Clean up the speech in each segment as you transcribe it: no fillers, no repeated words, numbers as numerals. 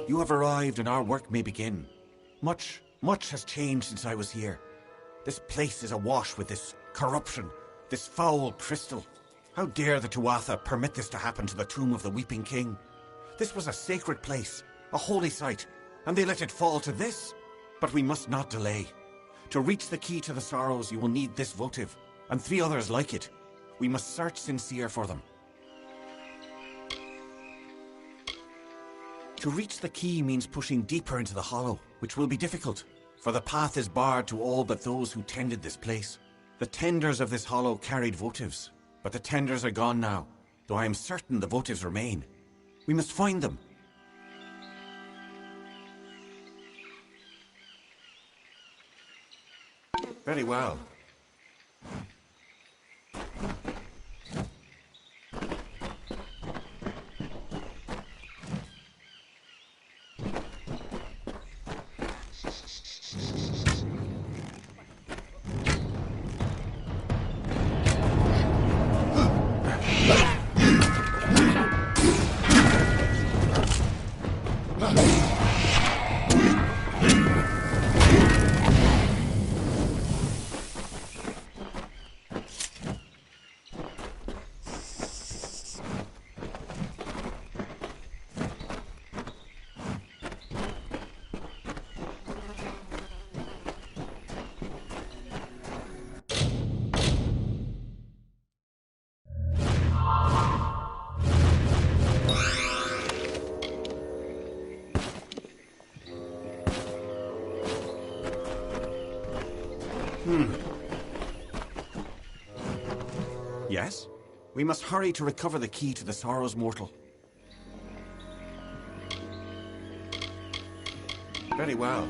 You have arrived and our work may begin. Much has changed since I was here. This place is awash with this corruption, this foul crystal. How dare the Tuatha permit this to happen to the tomb of the Weeping King? This was a sacred place, a holy site, and they let it fall to this? But we must not delay. To reach the key to the sorrows, you will need this votive, and 3 others like it. We must search sincere for them. To reach the key means pushing deeper into the hollow, which will be difficult, for the path is barred to all but those who tended this place. The tenders of this hollow carried votives, but the tenders are gone now, though I am certain the votives remain. We must find them. Very well. Yes? We must hurry to recover the key to the Sorrows Mortal. Very well.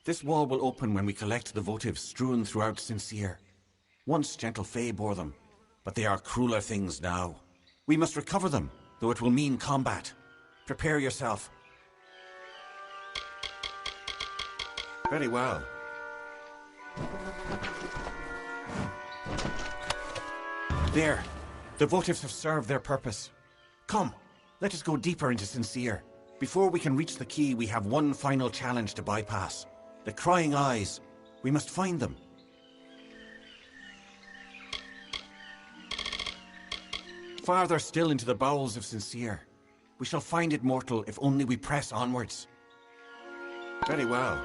This wall will open when we collect the votives strewn throughout Sincere. Once gentle Fae bore them, but they are crueler things now. We must recover them, though it will mean combat. Prepare yourself. Very well. There. The votives have served their purpose. Come, let us go deeper into Sincere. Before we can reach the key, we have one final challenge to bypass. The crying eyes. We must find them. Farther still into the bowels of Sincere. We shall find it, mortal, if only we press onwards. Very well.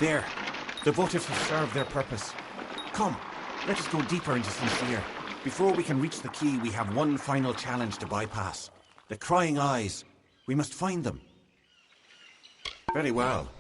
There. The votives have served their purpose. Come, let us go deeper into Sincere. Before we can reach the key, we have one final challenge to bypass. The crying eyes. We must find them. Very well.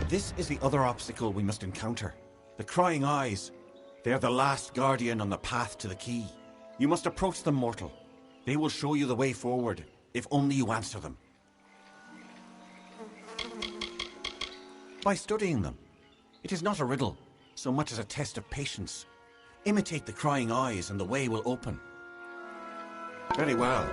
This is the other obstacle we must encounter. The crying eyes. They are the last guardian on the path to the key. You must approach them, mortal. They will show you the way forward, if only you answer them. By studying them. It is not a riddle, so much as a test of patience. Imitate the crying eyes and the way will open. Very well.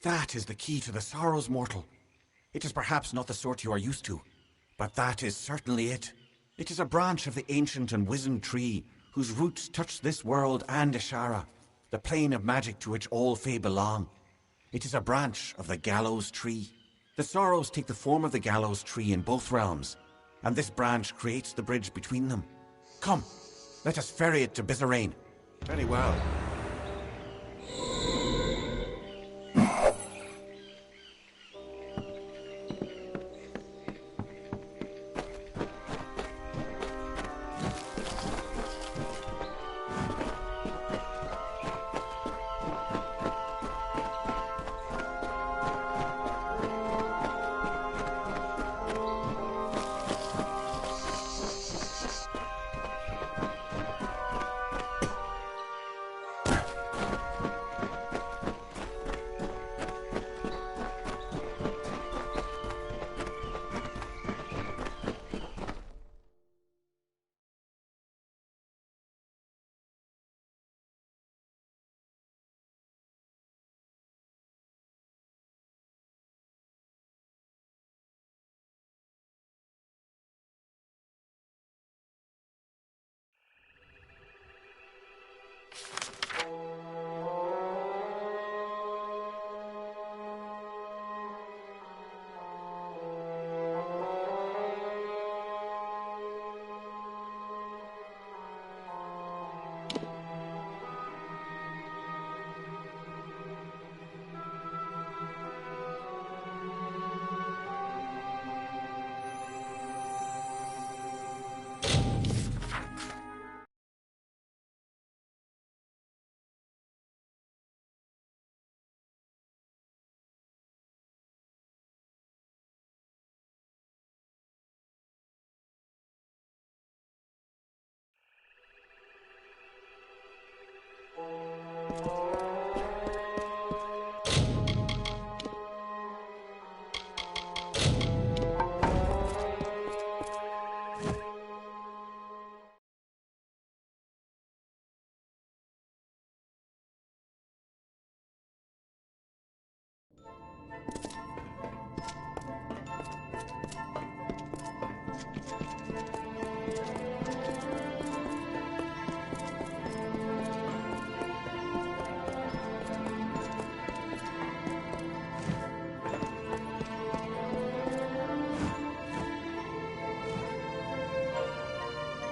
That is the key to the sorrows, mortal. It is perhaps not the sort you are used to, but that is certainly it. It is a branch of the ancient and wizened tree, whose roots touch this world and Ishara, the plane of magic to which all Fae belong. It is a branch of the gallows tree. The sorrows take the form of the gallows tree in both realms, and this branch creates the bridge between them. Come, let us ferry it to Bizarrain. Very well.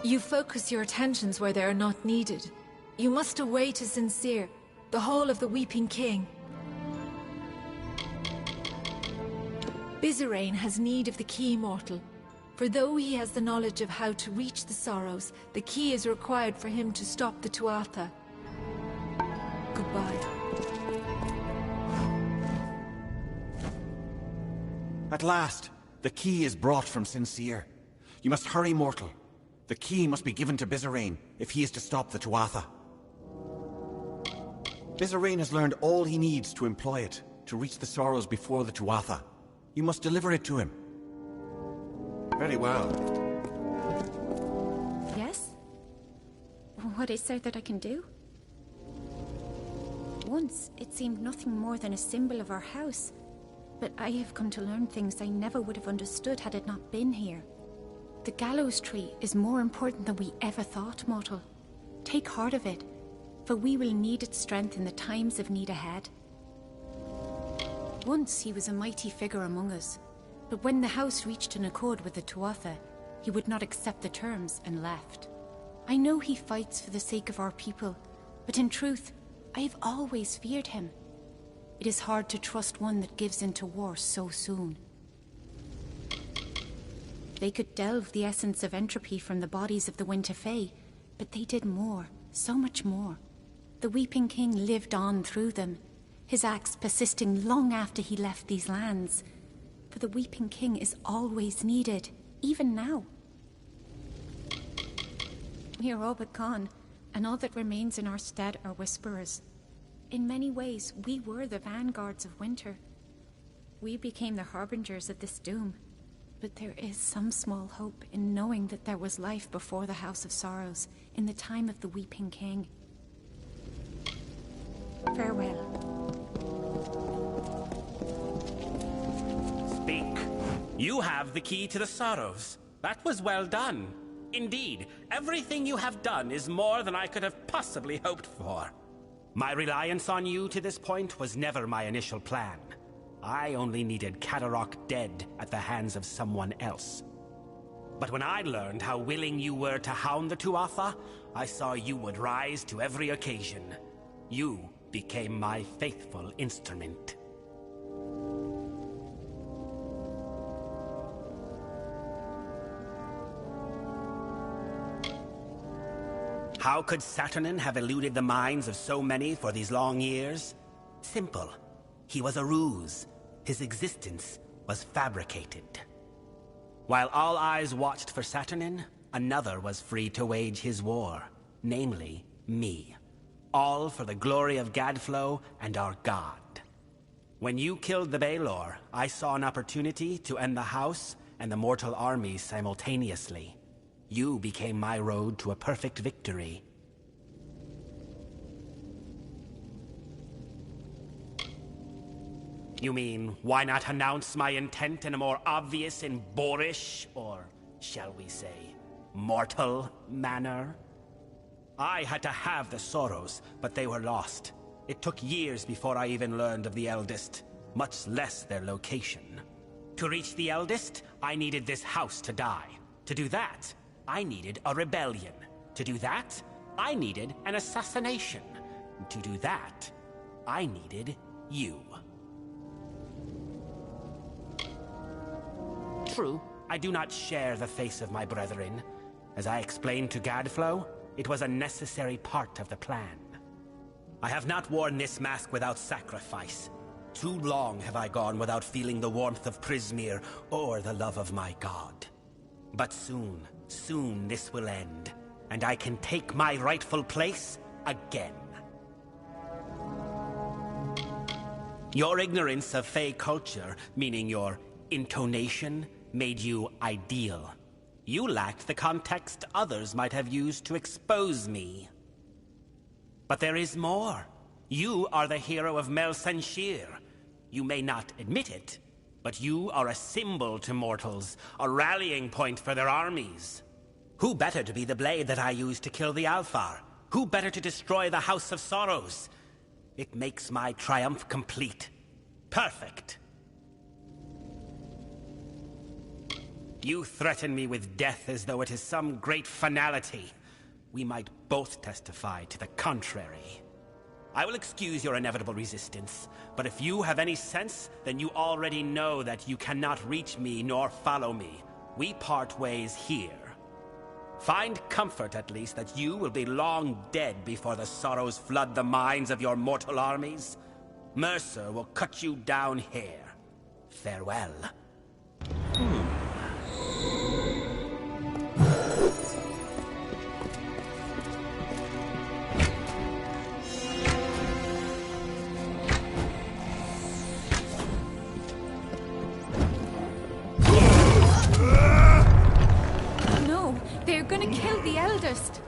You focus your attentions where they are not needed. You must away to Sincere, the Hall of the Weeping King. Bizarrain has need of the key, mortal. For though he has the knowledge of how to reach the sorrows, the key is required for him to stop the Tuatha. Goodbye. At last, the key is brought from Sincere. You must hurry, mortal. The key must be given to Bizarrain if he is to stop the Tuatha. Bizarrain has learned all he needs to employ it, to reach the sorrows before the Tuatha. You must deliver it to him. Very well. Yes? What is there that I can do? Once, it seemed nothing more than a symbol of our house. But I have come to learn things I never would have understood had it not been here. The gallows tree is more important than we ever thought, mortal. Take heart of it, for we will need its strength in the times of need ahead. Once he was a mighty figure among us, but when the house reached an accord with the Tuatha, he would not accept the terms and left. I know he fights for the sake of our people, but in truth, I have always feared him. It is hard to trust one that gives into war so soon. They could delve the essence of entropy from the bodies of the Winter Fae, but they did more, so much more. The Weeping King lived on through them, his acts persisting long after he left these lands. For the Weeping King is always needed, even now. We are all but gone, and all that remains in our stead are whisperers. In many ways, we were the vanguards of winter. We became the harbingers of this doom. But there is some small hope in knowing that there was life before the House of Sorrows, in the time of the Weeping King. Farewell. speak. You have the key to the sorrows. That was well done. Indeed, everything you have done is more than I could have possibly hoped for. My reliance on you to this point was never my initial plan. I only needed Kadarok dead at the hands of someone else. But when I learned how willing you were to hound the Tuatha, I saw you would rise to every occasion. You became my faithful instrument. How could Saturnin have eluded the minds of so many for these long years? Simple. He was a ruse. His existence was fabricated. While all eyes watched for Saturnin, another was free to wage his war, namely, me. All for the glory of Gadflow and our god. When you killed the Baelor, I saw an opportunity to end the House and the mortal armies simultaneously. You became my road to a perfect victory. You mean, why not announce my intent in a more obvious and boorish, or shall we say, mortal manner? I had to have the Sorrows, but they were lost. It took years before I even learned of the Eldest, much less their location. To reach the Eldest, I needed this house to die. To do that, I needed a rebellion. To do that, I needed an assassination. To do that, I needed you. True, I do not share the face of my brethren. As I explained to Gadflow, it was a necessary part of the plan. I have not worn this mask without sacrifice. Too long have I gone without feeling the warmth of Prismeer or the love of my god. But soon this will end, and I can take my rightful place again. Your ignorance of Fey culture, meaning your intonation, made you ideal. You lacked the context others might have used to expose me. But there is more. You are the hero of Mel Senshir. You may not admit it, but you are a symbol to mortals, a rallying point for their armies. Who better to be the blade that I used to kill the Alfar? Who better to destroy the House of Sorrows? It makes my triumph complete. Perfect. You threaten me with death as though it is some great finality. We might both testify to the contrary. I will excuse your inevitable resistance, but if you have any sense, then you already know that you cannot reach me nor follow me. We part ways here. Find comfort, at least, that you will be long dead before the Sorrows flood the minds of your mortal armies. Mercer will cut you down here. Farewell. No, they're gonna kill the Eldest.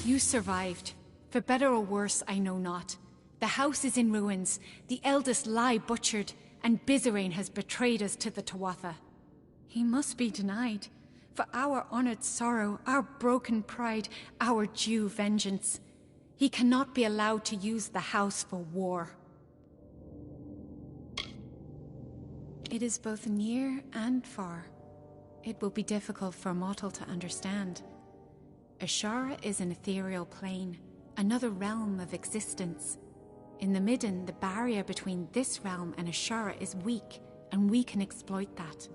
You survived. For better or worse, I know not. The house is in ruins, the Eldest lie butchered, and Bizarane has betrayed us to the Tuatha. He must be denied, for our honored sorrow, our broken pride, our due vengeance. He cannot be allowed to use the house for war. It is both near and far. It will be difficult for a mortal to understand. Ashara is an ethereal plane, another realm of existence. In the Midden, the barrier between this realm and Ashara is weak, and we can exploit that.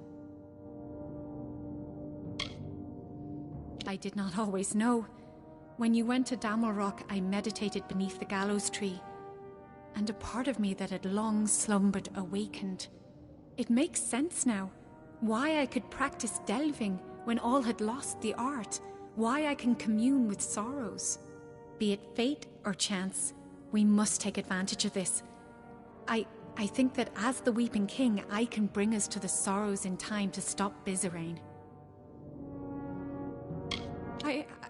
I did not always know. When you went to Damelrock, I meditated beneath the gallows tree, and a part of me that had long slumbered awakened. It makes sense now. Why I could practice delving when all had lost the art. Why I can commune with sorrows. Be it fate or chance, we must take advantage of this. I think that as the Weeping King, I can bring us to the sorrows in time to stop Bizarrain.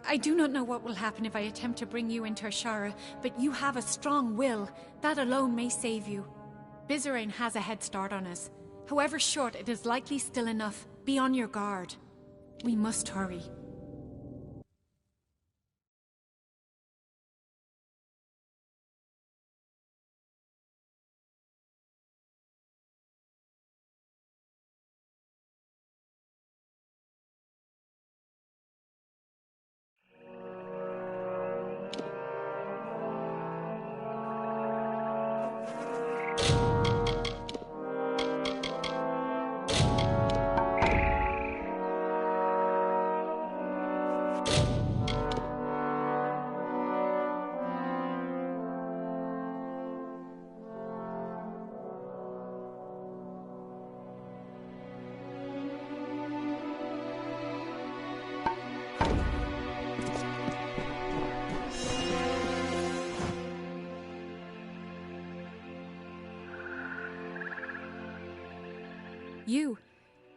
I do not know what will happen if I attempt to bring you into Ashara, but you have a strong will. That alone may save you. Bizarrain has a head start on us. However short, it is likely still enough. Be on your guard. We must hurry.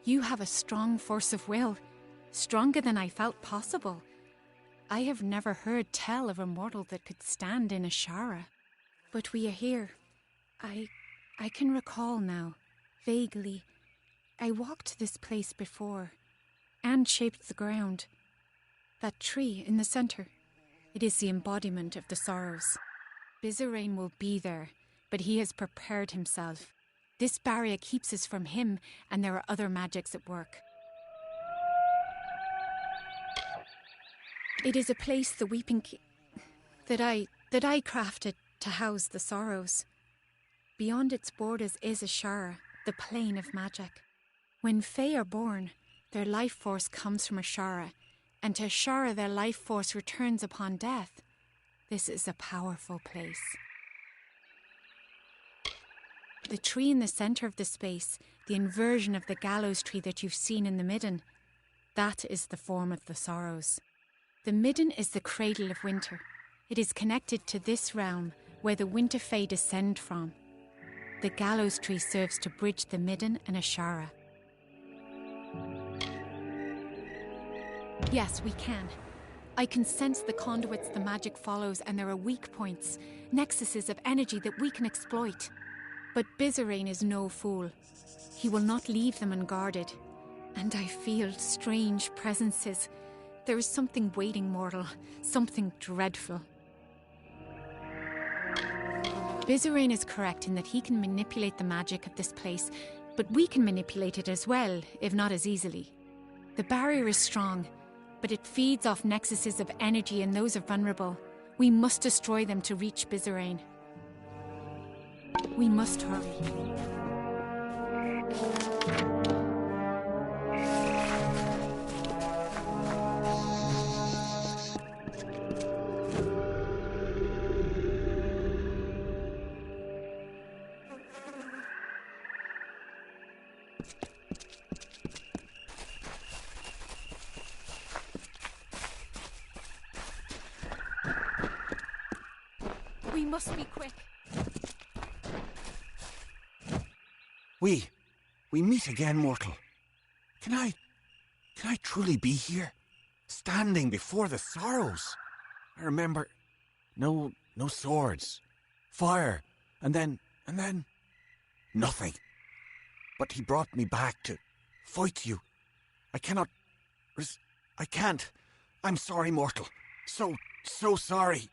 You have a strong force of will, stronger than I felt possible. I have never heard tell of a mortal that could stand in Ashara. But we are here. I can recall now, vaguely. I walked this place before, and shaped the ground. That tree in the center, it is the embodiment of the sorrows. Bizarrain will be there, but he has prepared himself. This barrier keeps us from him, and there are other magics at work. It is a place the Weeping that I crafted to house the sorrows. Beyond its borders is Ashara, the plane of magic. When Fae are born, their life force comes from Ashara, and to Ashara their life force returns upon death. This is a powerful place. The tree in the center of the space, the inversion of the gallows tree that you've seen in the Midden, that is the form of the sorrows. The Midden is the cradle of winter. It is connected to this realm where the winter fae descend from. The gallows tree serves to bridge the Midden and Ashara. Yes, we can. I can sense the conduits the magic follows, and there are weak points, nexuses of energy that we can exploit. But Bizarrain is no fool. He will not leave them unguarded. And I feel strange presences. There is something waiting, mortal. Something dreadful. Bizarrain is correct in that he can manipulate the magic of this place, but we can manipulate it as well, if not as easily. The barrier is strong, but it feeds off nexuses of energy, and those are vulnerable. We must destroy them to reach Bizarrain. We must hurry. We must be quick. We meet again, mortal. Can I truly be here? Standing before the sorrows? I remember no swords, fire, and then nothing. But he brought me back to fight you. I cannot I can't. I'm sorry, mortal. So sorry.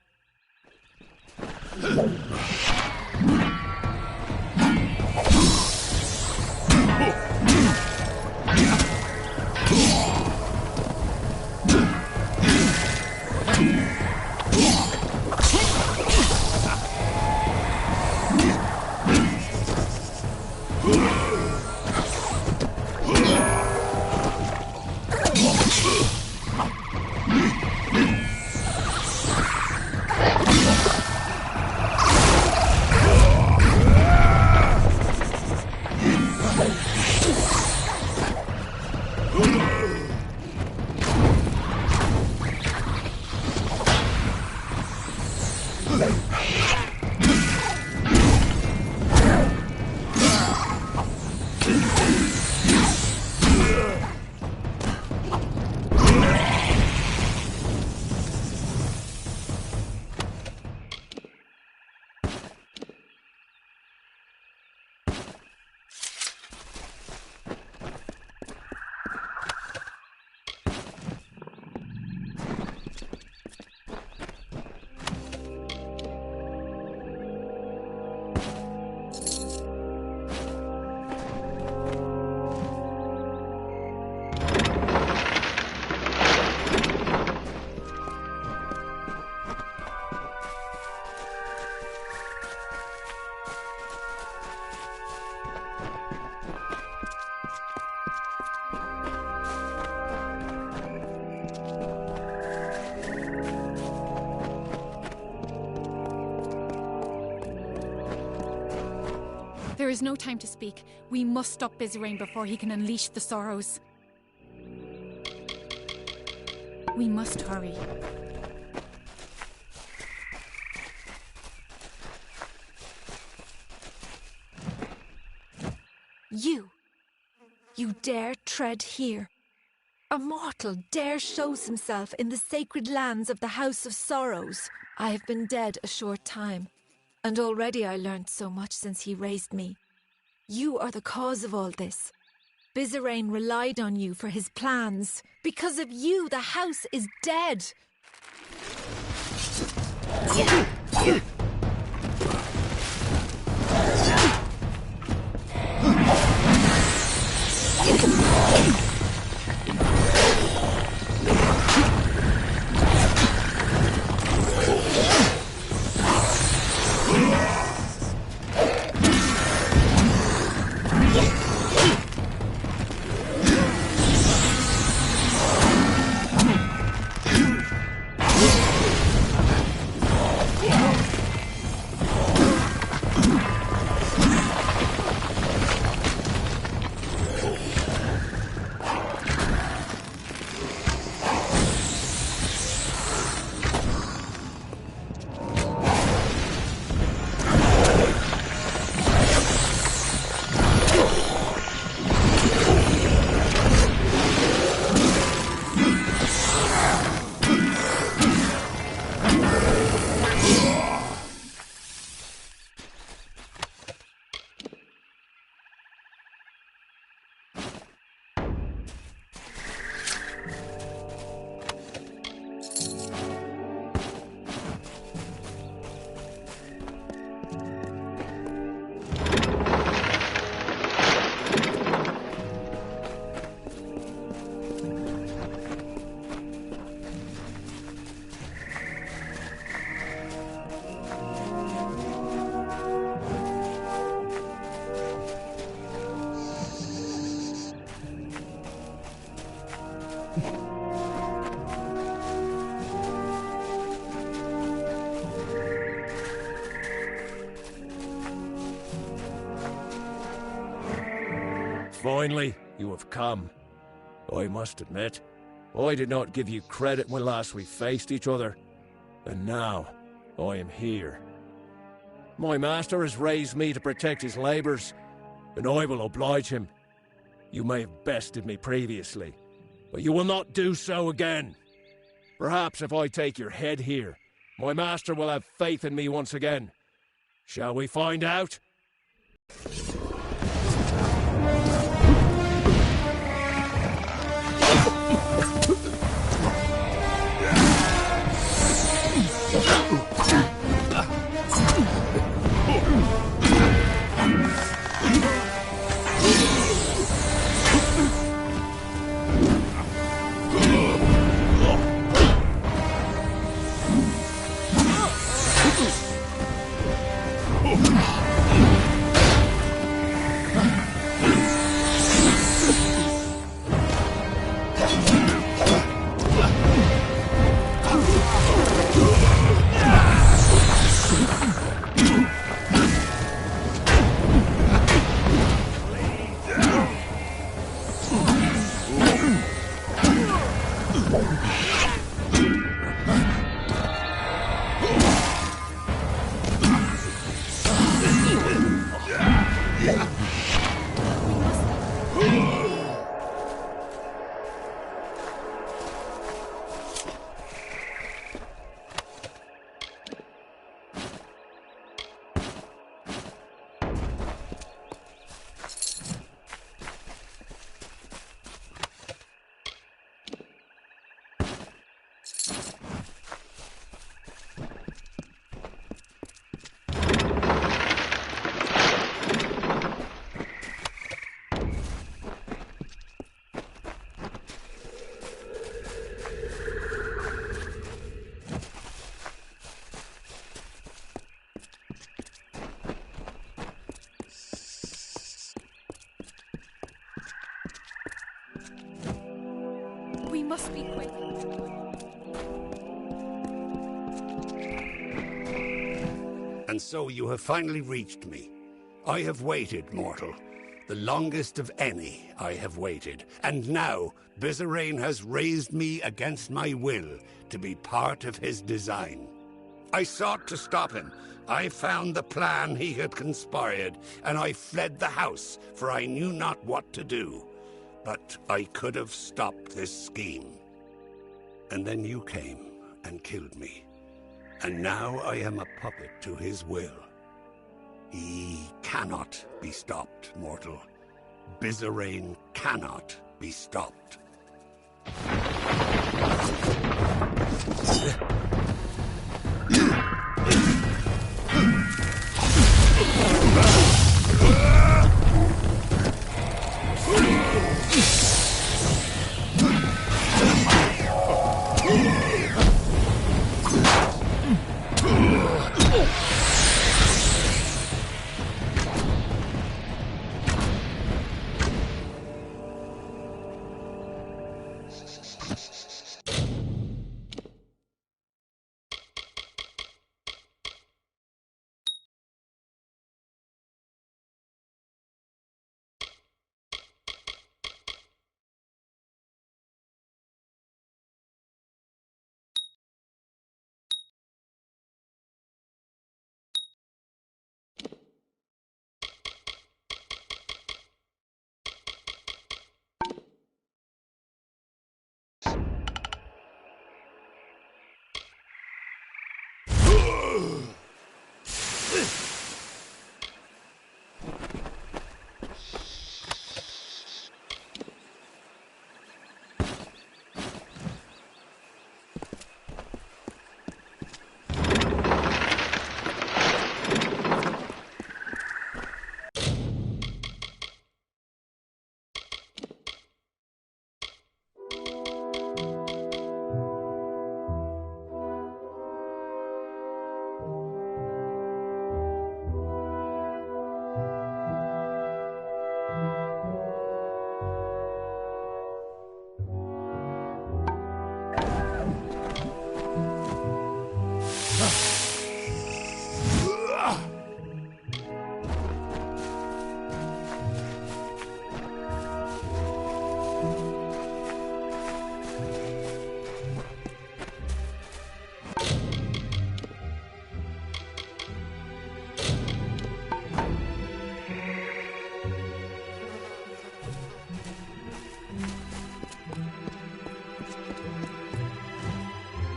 There is no time to speak. We must stop Bizarane before he can unleash the sorrows. We must hurry. You dare tread here? A mortal dare shows himself in the sacred lands of the House of Sorrows. I have been dead a short time, and already I learned so much since he raised me. You are the cause of all this. Bizarane relied on you for his plans. Because of you, the house is dead. Finally, you have come. I must admit, I did not give you credit when last we faced each other, and now I am here. My master has raised me to protect his labours, and I will oblige him. You may have bested me previously, but you will not do so again. Perhaps if I take your head here, my master will have faith in me once again. Shall we find out? must be quick. And so you have finally reached me. I have waited, mortal. The longest of any I have waited. And now, Bizarrain has raised me against my will to be part of his design. I sought to stop him. I found the plan he had conspired, and I fled the house, for I knew not what to do. But I could have stopped this scheme. And then you came and killed me. And now I am a puppet to his will. He cannot be stopped, mortal. Bizarrain cannot be stopped.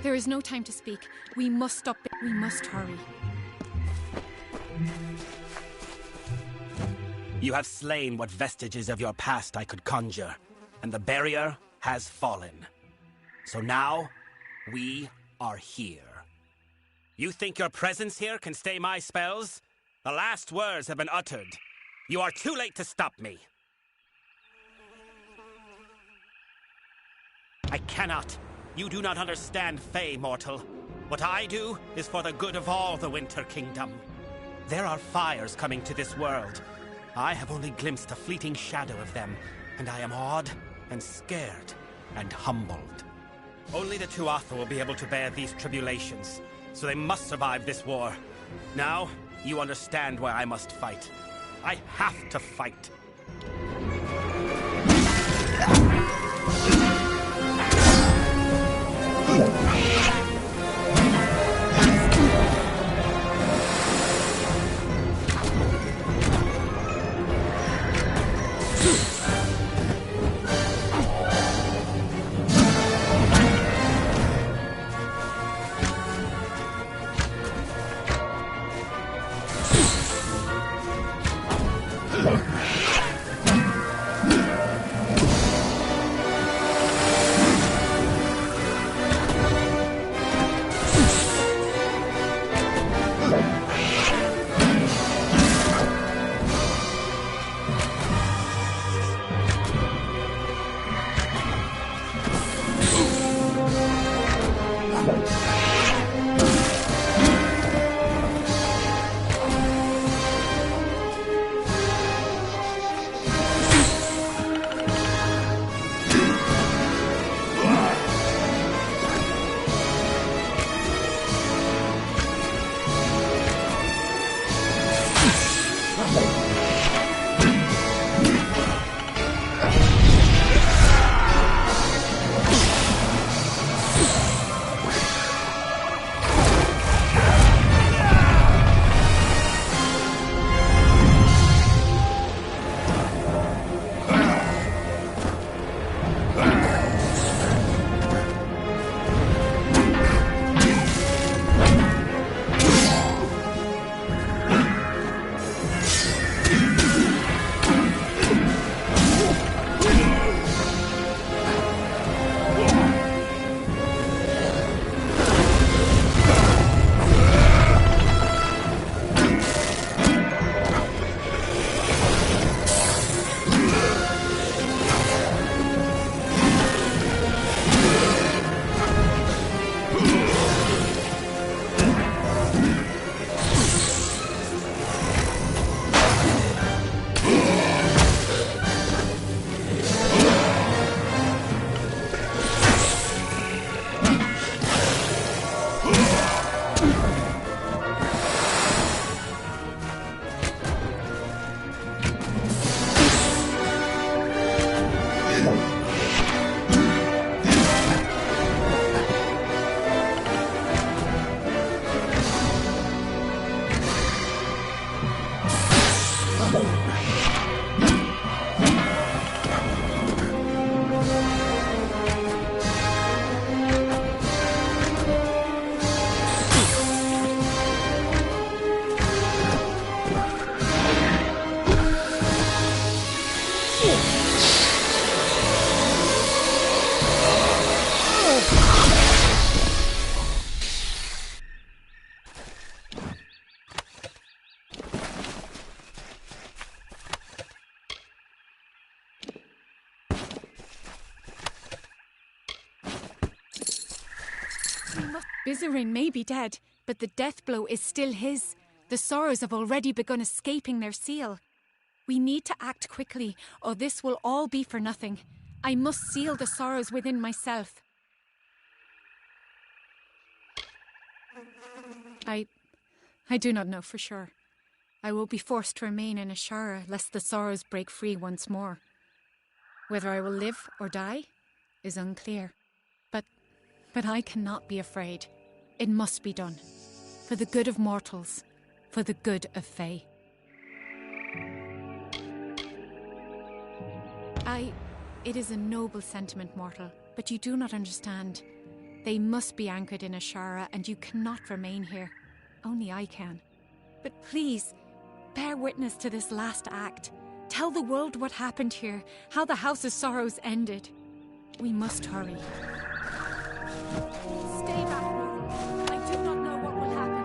There is no time to speak. We must stop it. We must hurry. You have slain what vestiges of your past I could conjure, and the barrier has fallen. So now, we are here. You think your presence here can stay my spells? The last words have been uttered. You are too late to stop me. I cannot. You do not understand, Fey mortal. What I do is for the good of all the Winter Kingdom. There are fires coming to this world. I have only glimpsed a fleeting shadow of them, and I am awed and scared and humbled. Only the Tuatha will be able to bear these tribulations, so they must survive this war. Now, you understand why I must fight. I have to fight. Bizarine may be dead, but the death blow is still his. The Sorrows have already begun escaping their seal. We need to act quickly, or this will all be for nothing. I must seal the Sorrows within myself. I do not know for sure. I will be forced to remain in Ashara lest the Sorrows break free once more. Whether I will live or die is unclear. But I cannot be afraid. It must be done. For the good of mortals. For the good of Fae. It is a noble sentiment, mortal, but you do not understand. They must be anchored in Ashara, and you cannot remain here. Only I can. But please, bear witness to this last act. Tell the world what happened here, how the House of Sorrows ended. We must hurry. Stay back, mortal. I do not know what will happen.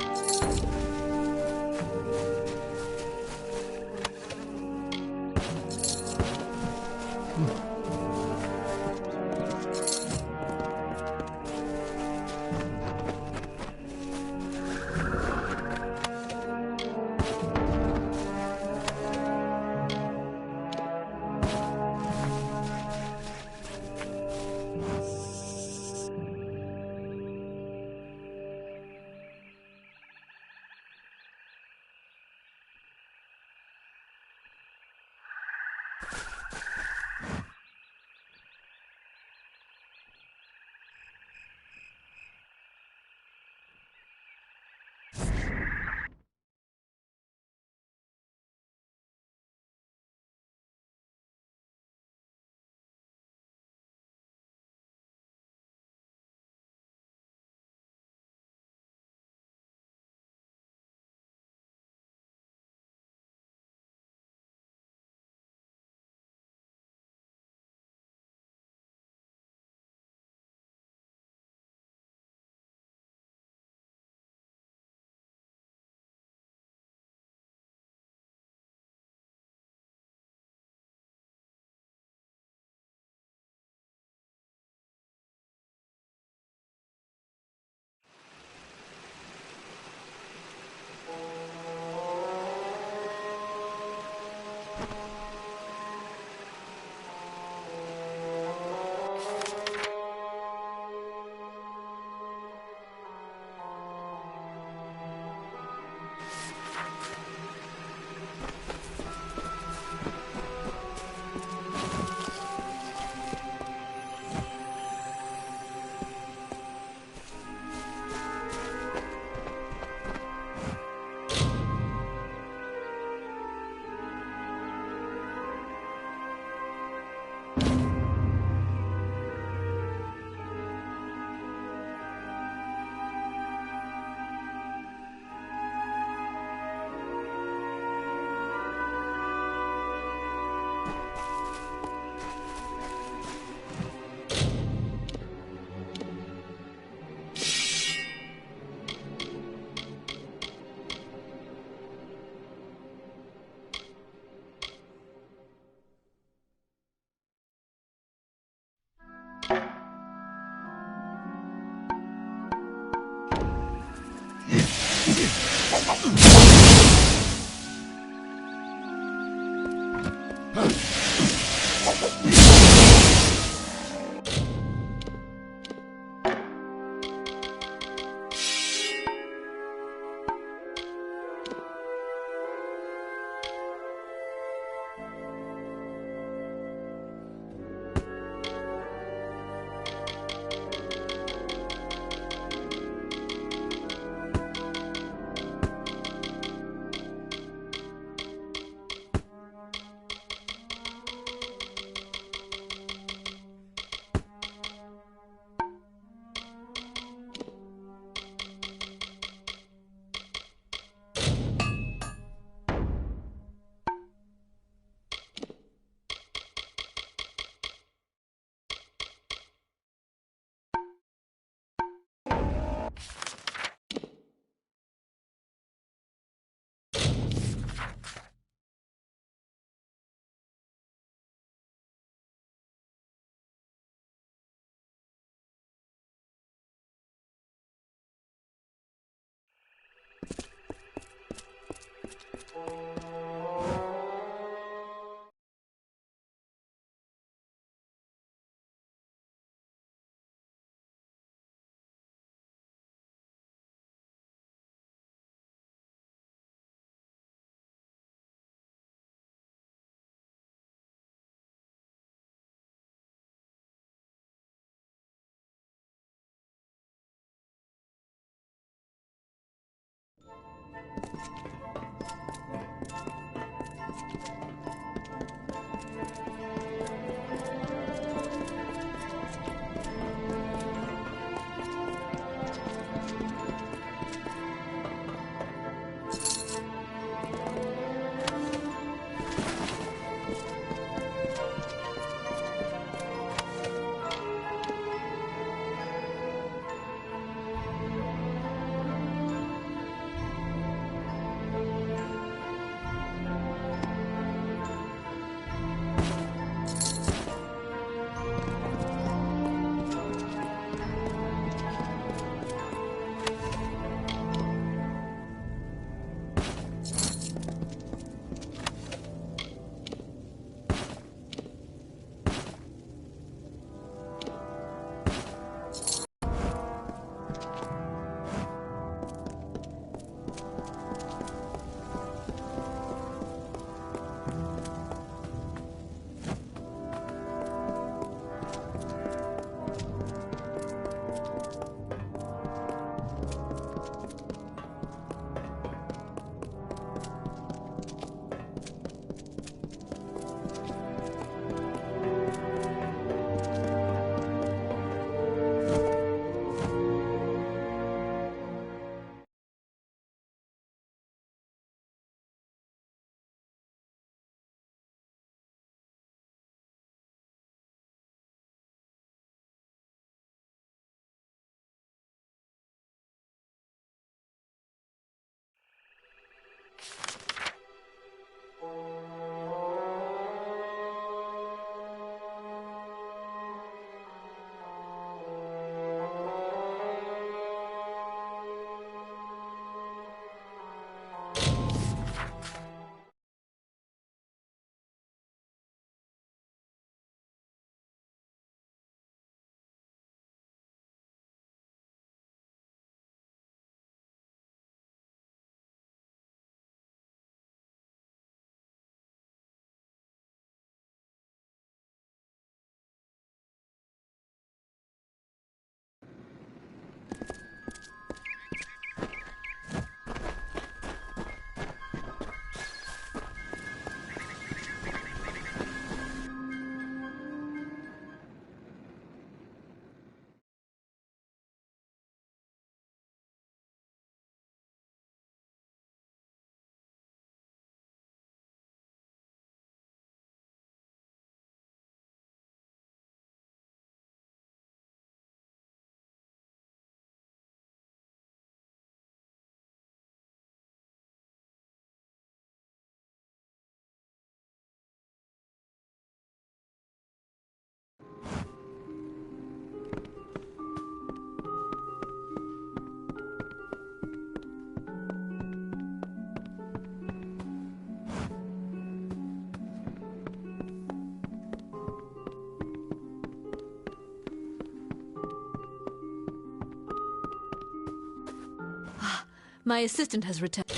My assistant has returned.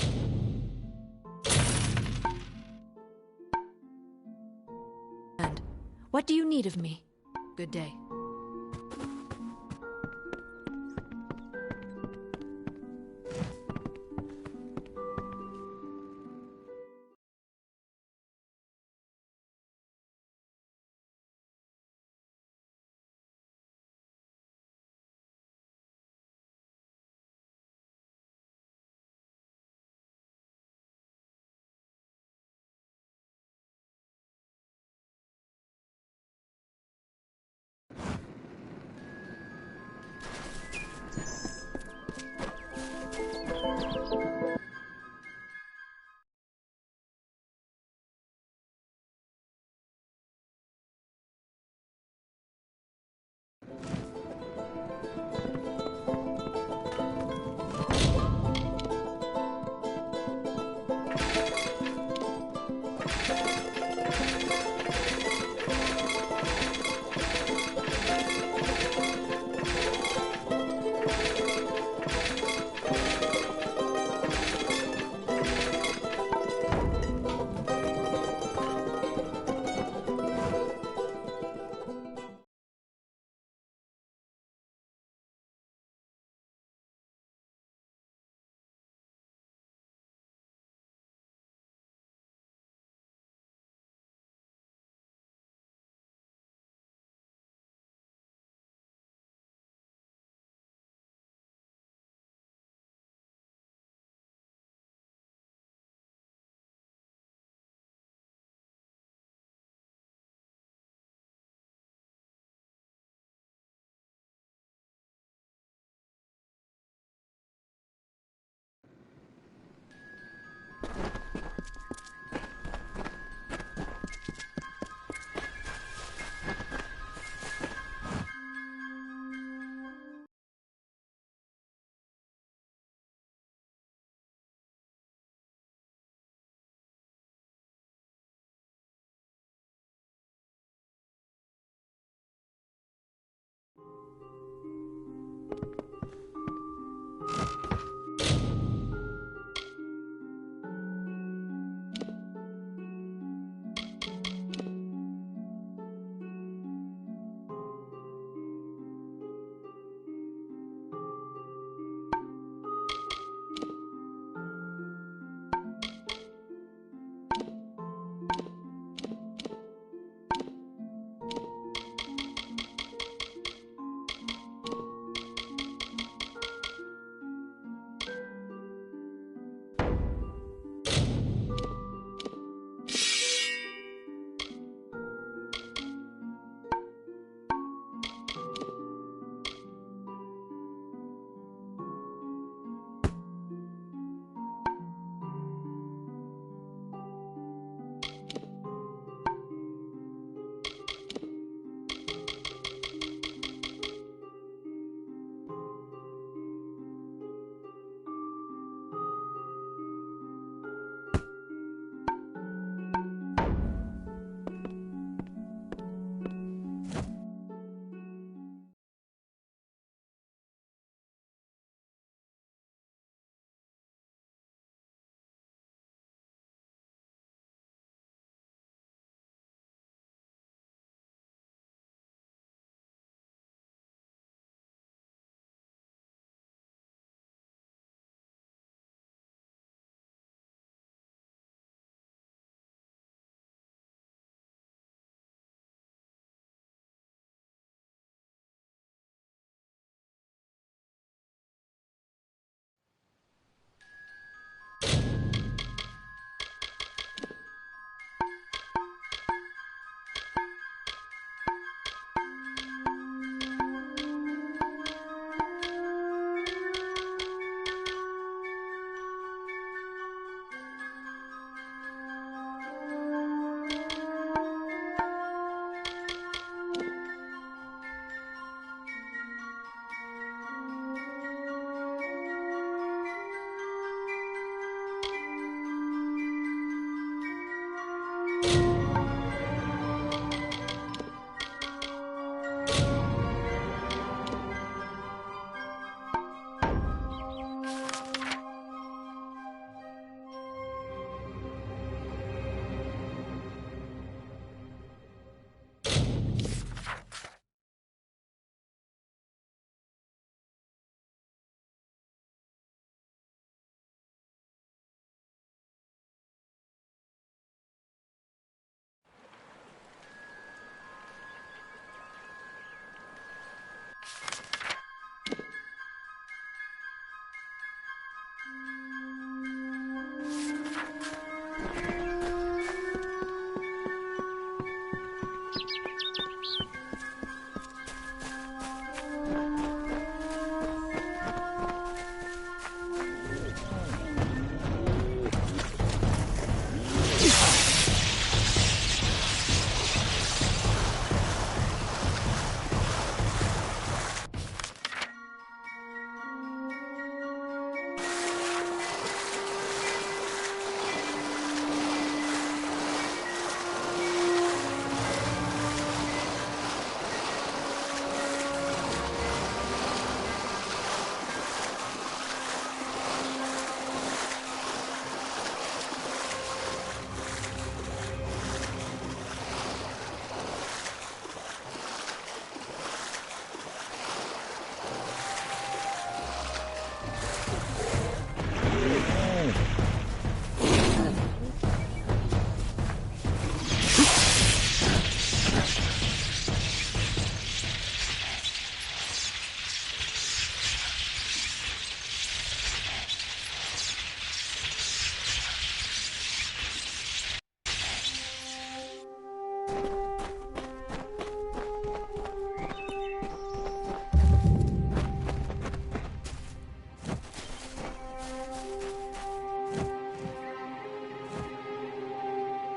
And what do you need of me? Good day.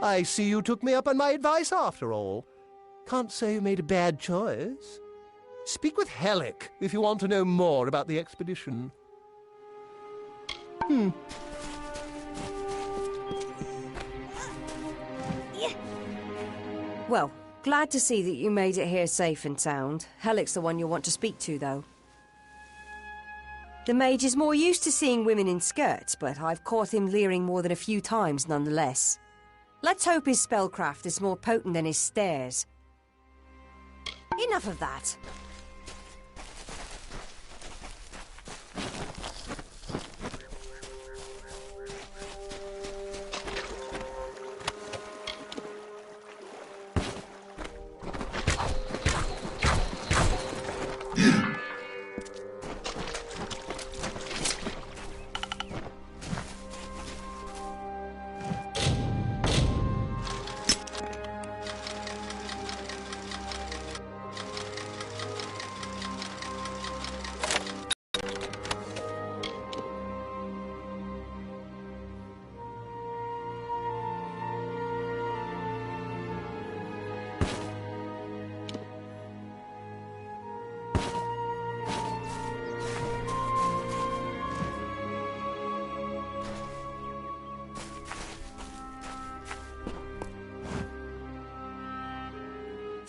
I see you took me up on my advice after all. Can't say you made a bad choice. Speak with Hellick if you want to know more about the expedition. Well, glad to see that you made it here safe and sound. Hellick's the one you'll want to speak to, though. The mage is more used to seeing women in skirts, but I've caught him leering more than a few times nonetheless. Let's hope his spellcraft is more potent than his stares. Enough of that.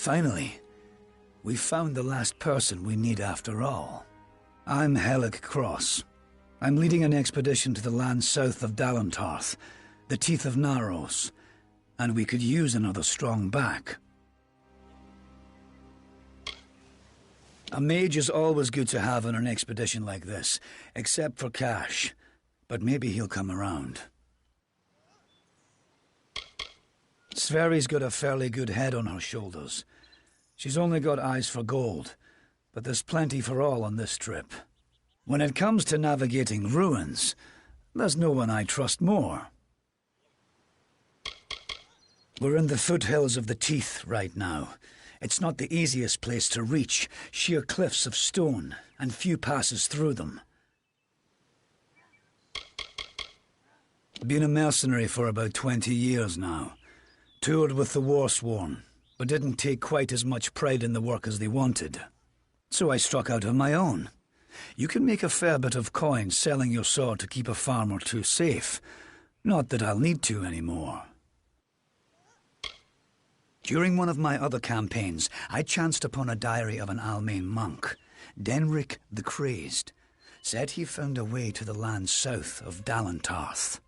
Finally, we've found the last person we need after all. I'm Hellick Cross. I'm leading an expedition to the land south of Dalentarth, the Teeth of Naros, and we could use another strong back. A mage is always good to have on an expedition like this, except for cash, but maybe he'll come around. Sverri's got a fairly good head on her shoulders. She's only got eyes for gold, but there's plenty for all on this trip. When it comes to navigating ruins, there's no one I trust more. We're in the foothills of the Teeth right now. It's not the easiest place to reach, sheer cliffs of stone, and few passes through them. Been a mercenary for about 20 years now. Toured with the Warsworn, but didn't take quite as much pride in the work as they wanted. So I struck out on my own. You can make a fair bit of coin selling your sword to keep a farm or two safe. Not that I'll need to anymore. During one of my other campaigns, I chanced upon a diary of an Almain monk, Denric the Crazed. Said he found a way to the land south of Dalentarth.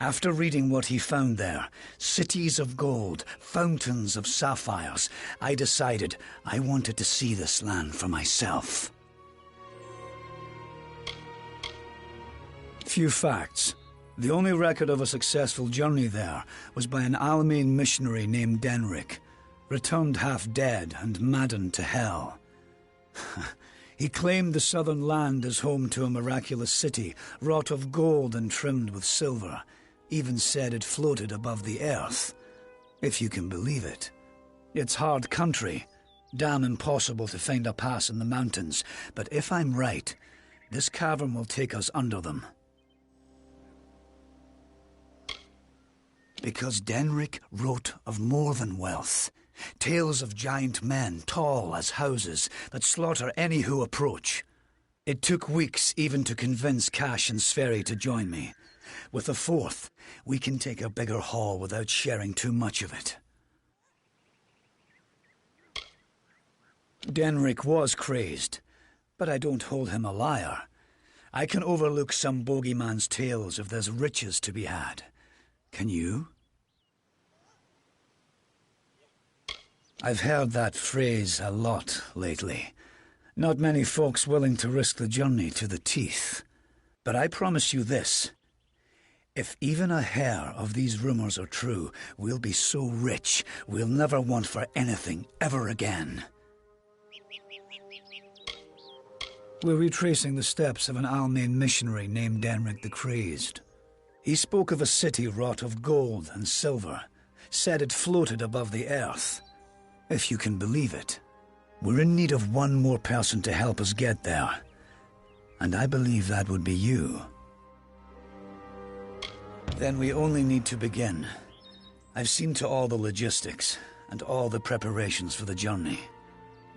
After reading what he found there, cities of gold, fountains of sapphires, I decided I wanted to see this land for myself. Few facts. The only record of a successful journey there was by an Almain missionary named Denric, returned half dead and maddened to hell. He claimed the southern land as home to a miraculous city, wrought of gold and trimmed with silver. Even said it floated above the earth, if you can believe it. It's hard country. Damn impossible to find a pass in the mountains. But if I'm right, this cavern will take us under them. Because Denric wrote of more than wealth. Tales of giant men, tall as houses, that slaughter any who approach. It took weeks even to convince Cash and Sverri to join me. With the fourth, we can take a bigger haul without sharing too much of it. Denric was crazed, but I don't hold him a liar. I can overlook some bogeyman's tales if there's riches to be had. Can you? I've heard that phrase a lot lately. Not many folks willing to risk the journey to the teeth. But I promise you this. If even a hair of these rumors are true, we'll be so rich, we'll never want for anything ever again. We're retracing the steps of an Almain missionary named Denric the Crazed. He spoke of a city wrought of gold and silver, said it floated above the earth. If you can believe it. We're in need of one more person to help us get there. And I believe that would be you. Then we only need to begin. I've seen to all the logistics, and all the preparations for the journey.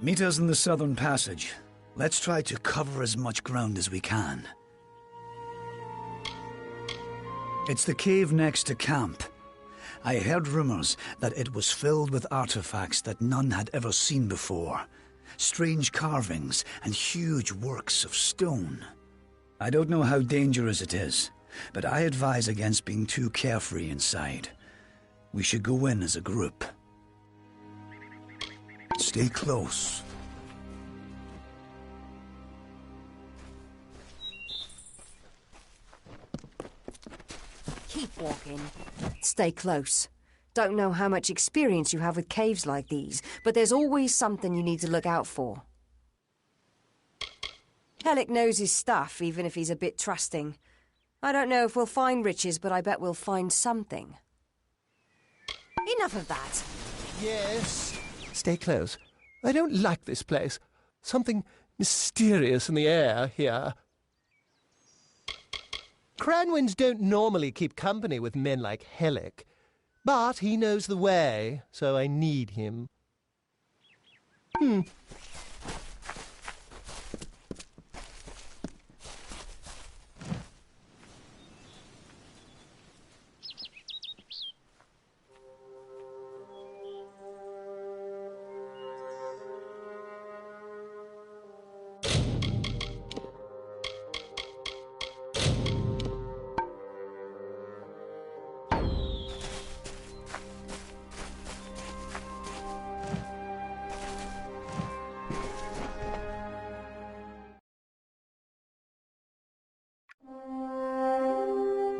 Meet us in the southern passage. Let's try to cover as much ground as we can. It's the cave next to camp. I heard rumors that it was filled with artifacts that none had ever seen before. Strange carvings and huge works of stone. I don't know how dangerous it is, but I advise against being too carefree inside. We should go in as a group. Stay close. Keep walking. Stay close. Don't know how much experience you have with caves like these, but there's always something you need to look out for. Helic knows his stuff, even if he's a bit trusting. I don't know if we'll find riches, but I bet we'll find something. Enough of that. Yes. Stay close. I don't like this place. Something mysterious in the air here. Cranwins don't normally keep company with men like Helic, but he knows the way, so I need him.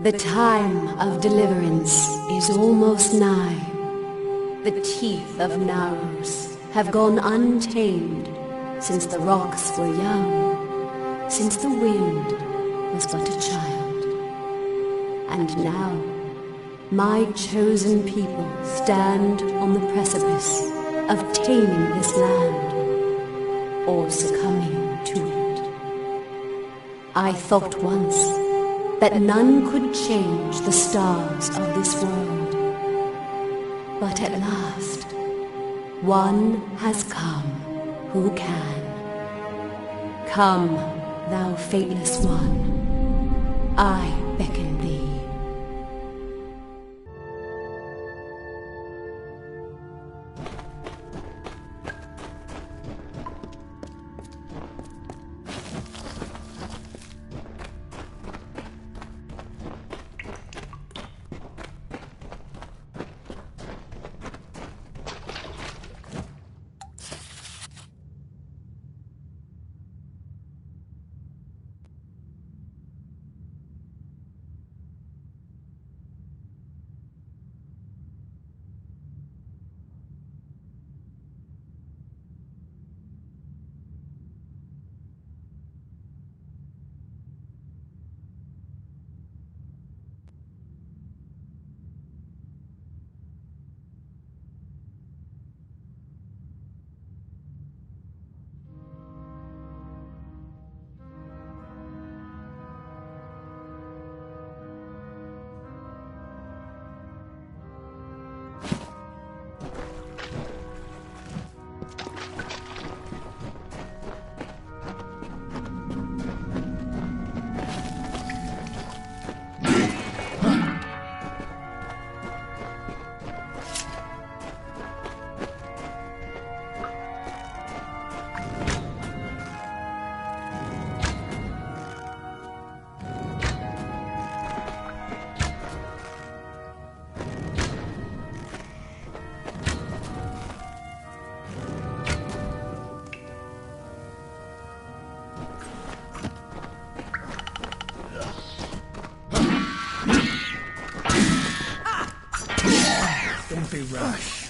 The time of deliverance is almost nigh. The teeth of Naros have gone untamed since the rocks were young, since the wind was but a child. And now, my chosen people stand on the precipice of taming this land, or succumbing to it. I thought once that none could change the stars of this world. But at last, one has come who can. Come, thou fateless one, I beckon thee. rash.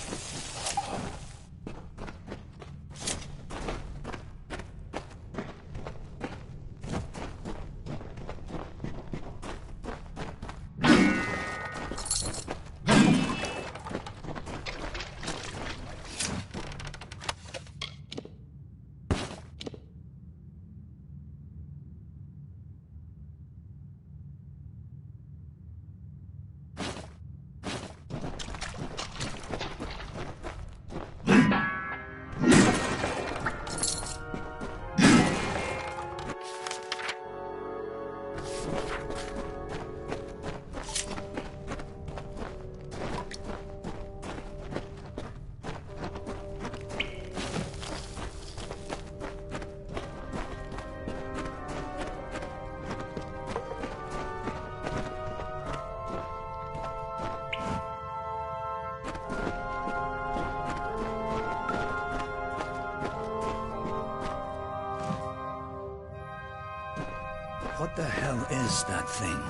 What the hell is that thing?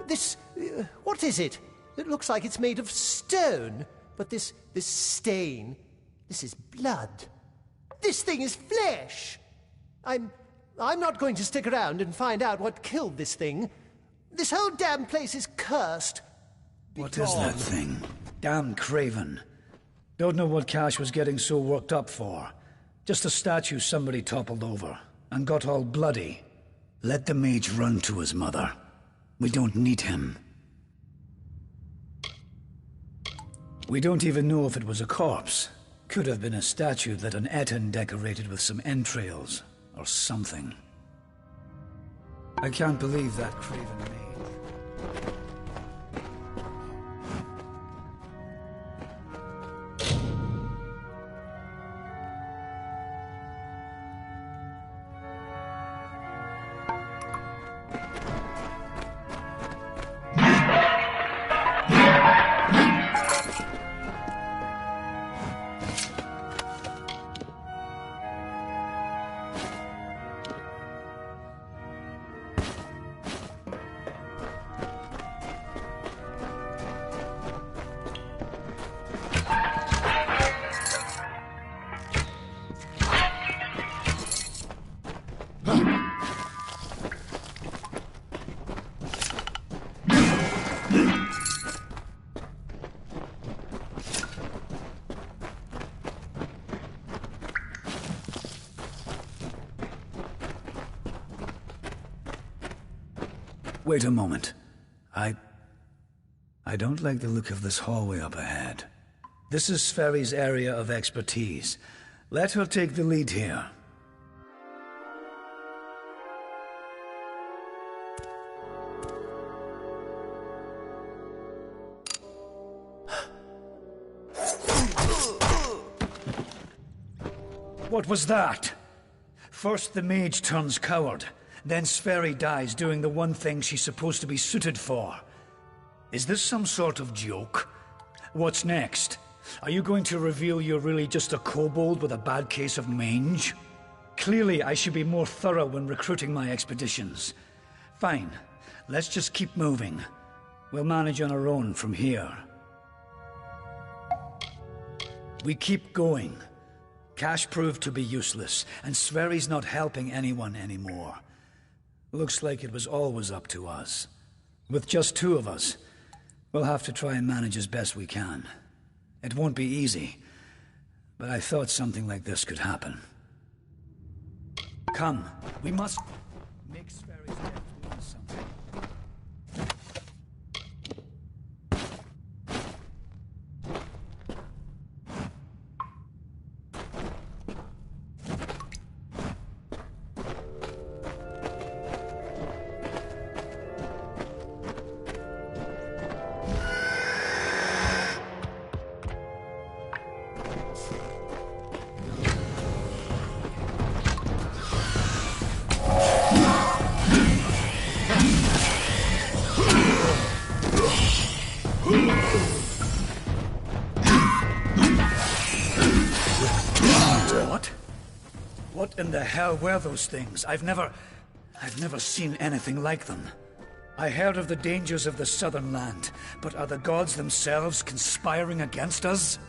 This... what is it? It looks like it's made of stone. But this stain... this is blood. This thing is flesh! I'm not going to stick around and find out what killed this thing. This whole damn place is cursed. What is that thing? Damn craven. Don't know what Cash was getting so worked up for. Just a statue somebody toppled over, and got all bloody. Let the mage run to his mother. We don't need him. We don't even know if it was a corpse. Could have been a statue that an Eton decorated with some entrails, or something. I can't believe that craven mage. Wait a moment. I don't like the look of this hallway up ahead. This is Sferry's area of expertise. Let her take the lead here. What was that? First the mage turns coward. Then Sferry dies doing the one thing she's supposed to be suited for. Is this some sort of joke? What's next? Are you going to reveal you're really just a kobold with a bad case of mange? Clearly, I should be more thorough when recruiting my expeditions. Fine. Let's just keep moving. We'll manage on our own from here. We keep going. Cash proved to be useless, and Sverry's not helping anyone anymore. Looks like it was always up to us. With just two of us, we'll have to try and manage as best we can. It won't be easy, but I thought something like this could happen. Come, we must make Sverry's death mean something. What in the hell were those things? I've never seen anything like them. I heard of the dangers of the southern land, but are the gods themselves conspiring against us?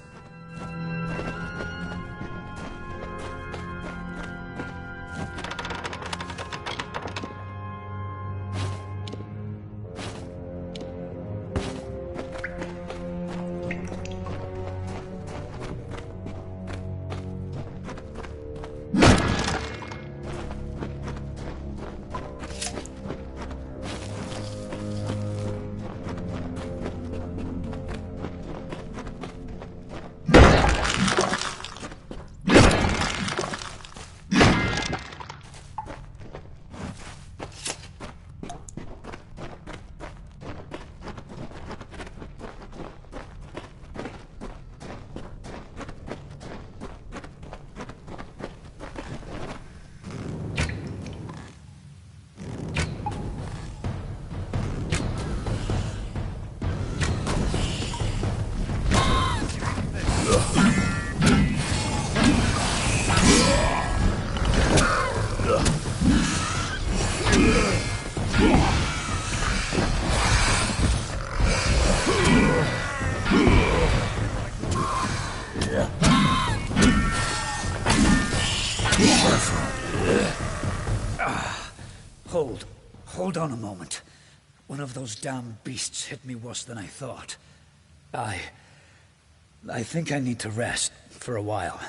Hold on a moment. One of those damn beasts hit me worse than I thought. I think I need to rest for a while.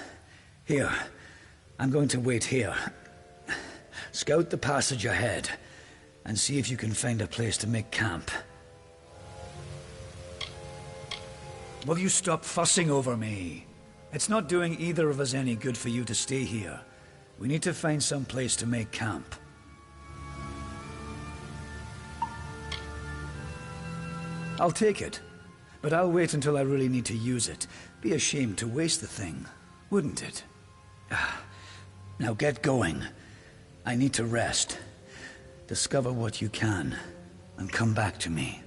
Here, I'm going to wait here. Scout the passage ahead, and see if you can find a place to make camp. Will you stop fussing over me? It's not doing either of us any good for you to stay here. We need to find some place to make camp. I'll take it, but I'll wait until I really need to use it. Be a shame to waste the thing, wouldn't it? Now get going. I need to rest. Discover what you can, and come back to me.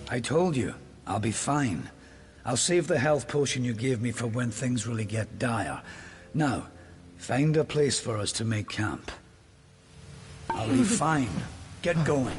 I told you, I'll be fine. I'll save the health potion you gave me for when things really get dire. Now, find a place for us to make camp. I'll be fine. Get going.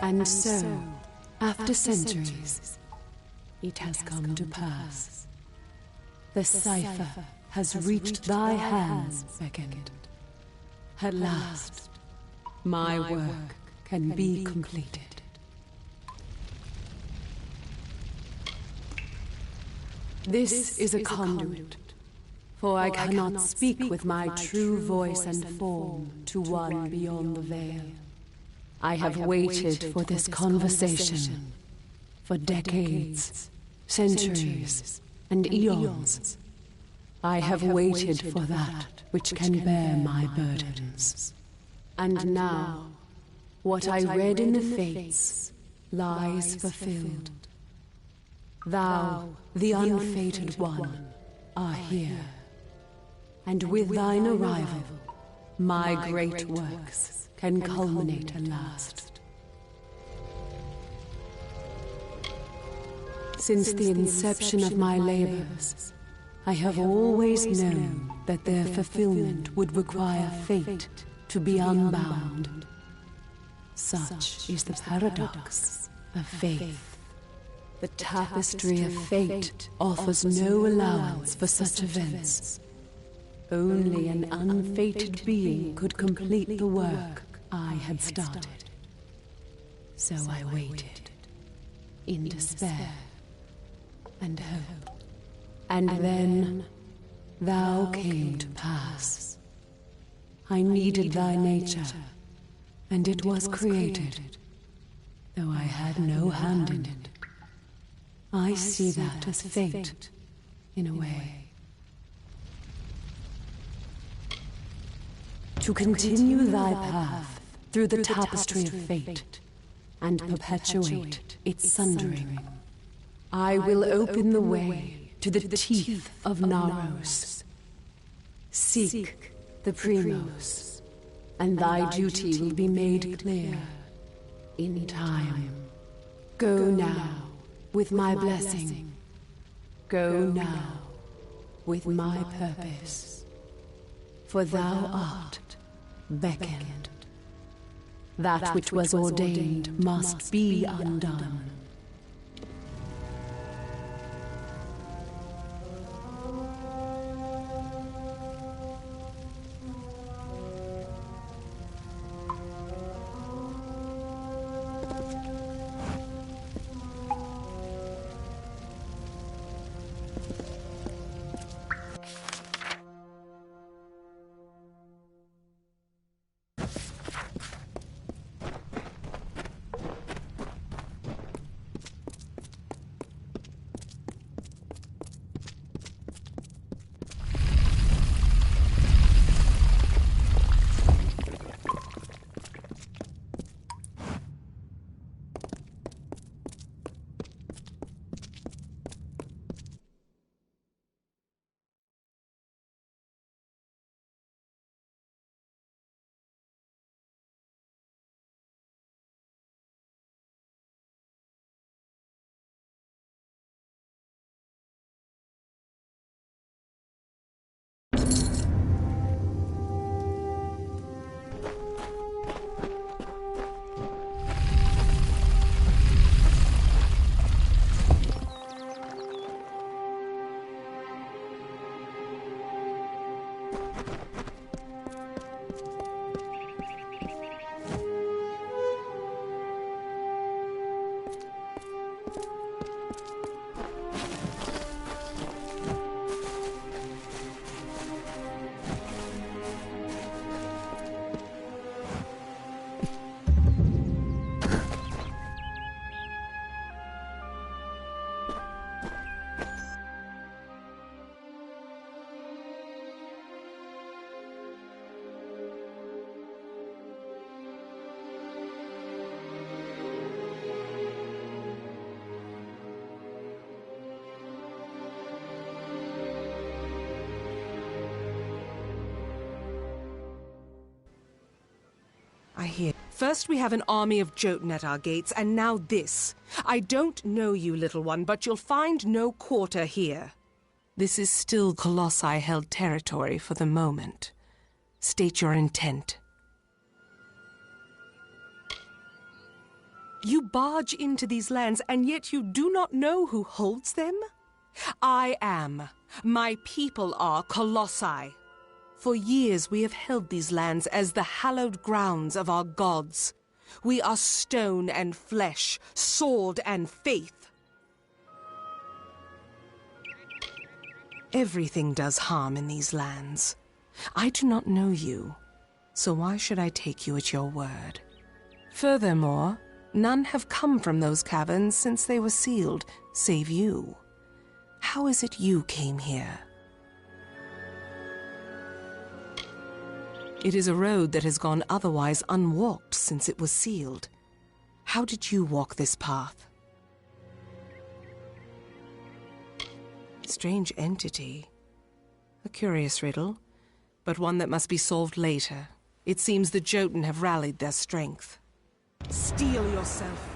And so, after centuries, it has come to pass. The cipher has reached thy hands, Beckett. At last, my work can be completed. This is a conduit, for I cannot speak with my true voice and form to one beyond the veil. I have waited for this conversation for decades, centuries, and eons. I have waited for that which can bear my burdens. And now, what I read in the fates lies fulfilled. Thou, the unfated one, are here. And with thine arrival, my great works can culminate at last. Since the inception of my labors, I have always known that their fulfillment would require fate to be unbound. Such is the paradox of faith. The tapestry of fate offers no allowance for such events. Only an unfated being could complete the work I had started. So I waited, in despair and hope. And then thou came to pass. I needed thy nature, and it was created, though I had no hand in it. I see that as fate, in a way. To continue thy path through the tapestry of fate, and perpetuate its sundering, I will open the way to the teeth of Naros. Seek the Primos, and thy duty will be made clear in time. Go now with my blessing. Go now with my purpose. For thou art beckoned. That which was ordained must be undone. I hear. First we have an army of Jotun at our gates, and now this. I don't know you, little one, but you'll find no quarter here. This is still Colossi-held territory for the moment. State your intent. You barge into these lands, and yet you do not know who holds them? I am. My people are Colossi. For years we have held these lands as the hallowed grounds of our gods. We are stone and flesh, sword and faith. Everything does harm in these lands. I do not know you, so why should I take you at your word? Furthermore, none have come from those caverns since they were sealed, save you. How is it you came here? It is a road that has gone otherwise unwalked since it was sealed. How did you walk this path? Strange entity. A curious riddle, but one that must be solved later. It seems the Jotun have rallied their strength. Steel yourself.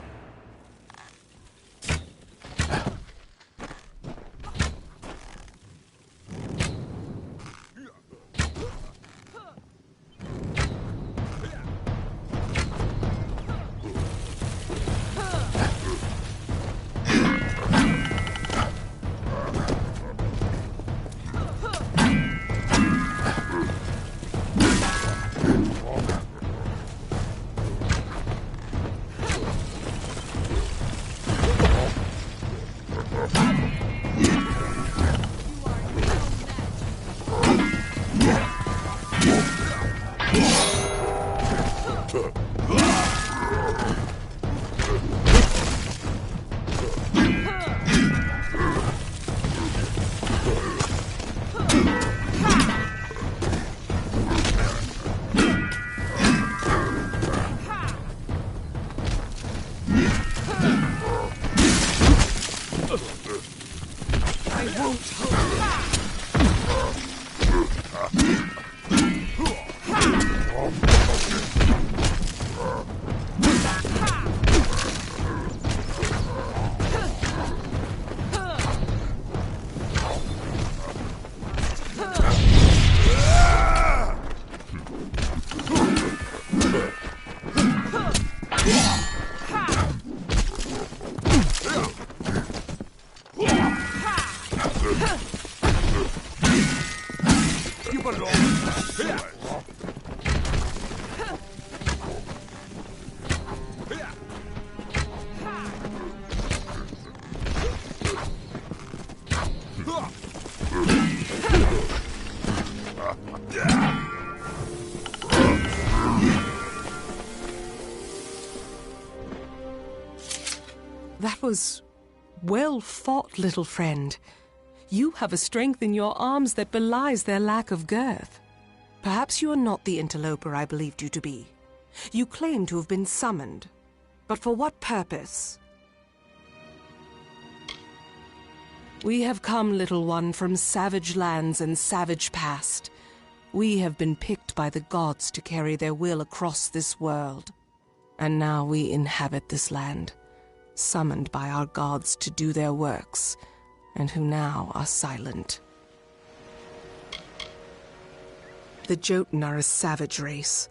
That was well fought, little friend. You have a strength in your arms that belies their lack of girth. Perhaps you are not the interloper I believed you to be. You claim to have been summoned. But for what purpose? We have come, little one, from savage lands and savage past. We have been picked by the gods to carry their will across this world. And now we inhabit this land, summoned by our gods to do their works, and who now are silent. The Jotun are a savage race,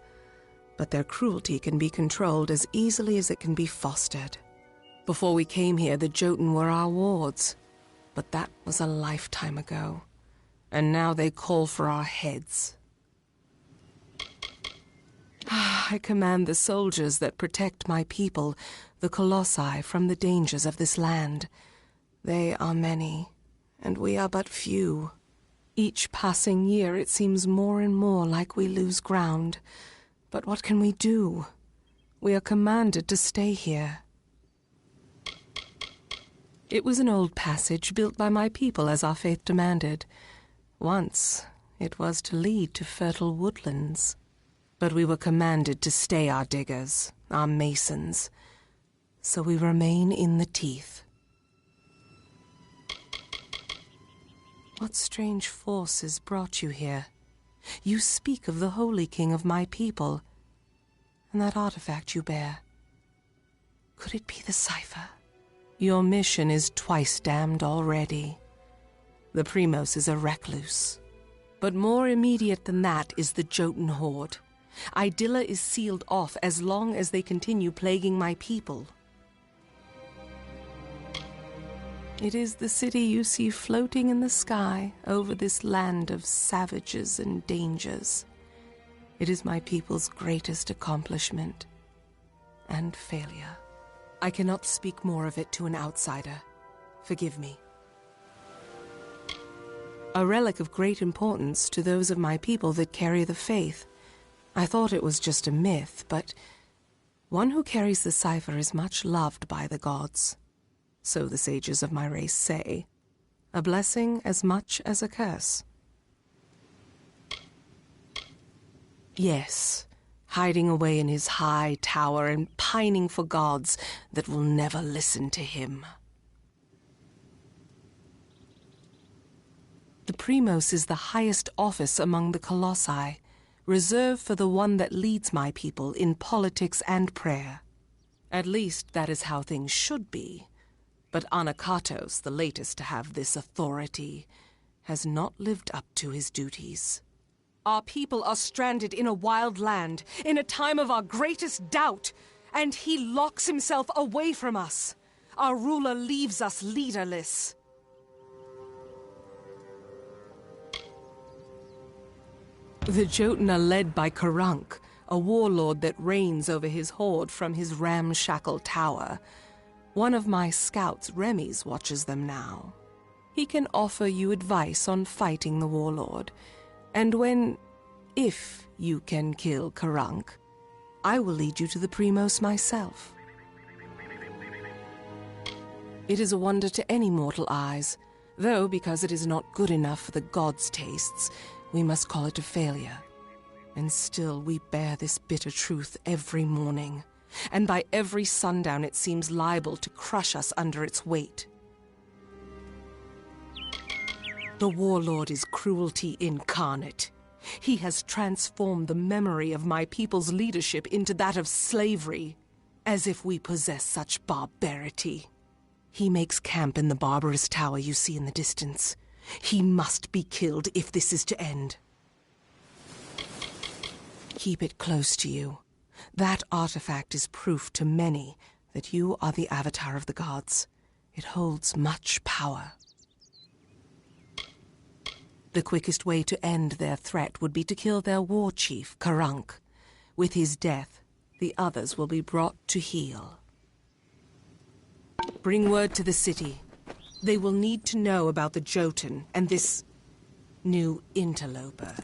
but their cruelty can be controlled as easily as it can be fostered. Before we came here, the Jotun were our wards, but that was a lifetime ago, and now they call for our heads. I command the soldiers that protect my people, the Colossi, from the dangers of this land. They are many, and we are but few. Each passing year it seems more and more like we lose ground. But what can we do? We are commanded to stay here. It was an old passage built by my people as our faith demanded. Once it was to lead to fertile woodlands. But we were commanded to stay our diggers, our masons. So we remain in the teeth. What strange forces brought you here? You speak of the Holy King of my people, and that artifact you bear. Could it be the cipher? Your mission is twice damned already. The Primos is a recluse. But more immediate than that is the Jotun horde. Idilla is sealed off as long as they continue plaguing my people. It is the city you see floating in the sky over this land of savages and dangers. It is my people's greatest accomplishment and failure. I cannot speak more of it to an outsider. Forgive me. A relic of great importance to those of my people that carry the faith. I thought it was just a myth, but one who carries the cipher is much loved by the gods. So the sages of my race say. A blessing as much as a curse. Yes, hiding away in his high tower and pining for gods that will never listen to him. The Primos is the highest office among the Colossi, reserved for the one that leads my people in politics and prayer. At least that is how things should be. But Anakatos, the latest to have this authority, has not lived up to his duties. Our people are stranded in a wild land, in a time of our greatest doubt, and he locks himself away from us. Our ruler leaves us leaderless. The Jotun are led by Karunk, a warlord that reigns over his horde from his ramshackle tower. One of my scouts, Remy's, watches them now. He can offer you advice on fighting the warlord, and if you can kill Karunk, I will lead you to the Primos myself. It is a wonder to any mortal eyes, though because it is not good enough for the gods' tastes, we must call it a failure. And still we bear this bitter truth every morning, and by every sundown it seems liable to crush us under its weight. The warlord is cruelty incarnate. He has transformed the memory of my people's leadership into that of slavery, as if we possess such barbarity. He makes camp in the barbarous tower you see in the distance. He must be killed if this is to end. Keep it close to you. That artifact is proof to many that you are the avatar of the gods. It holds much power. The quickest way to end their threat would be to kill their war chief, Karunk. With his death, the others will be brought to heel. Bring word to the city. They will need to know about the Jotun and this new interloper.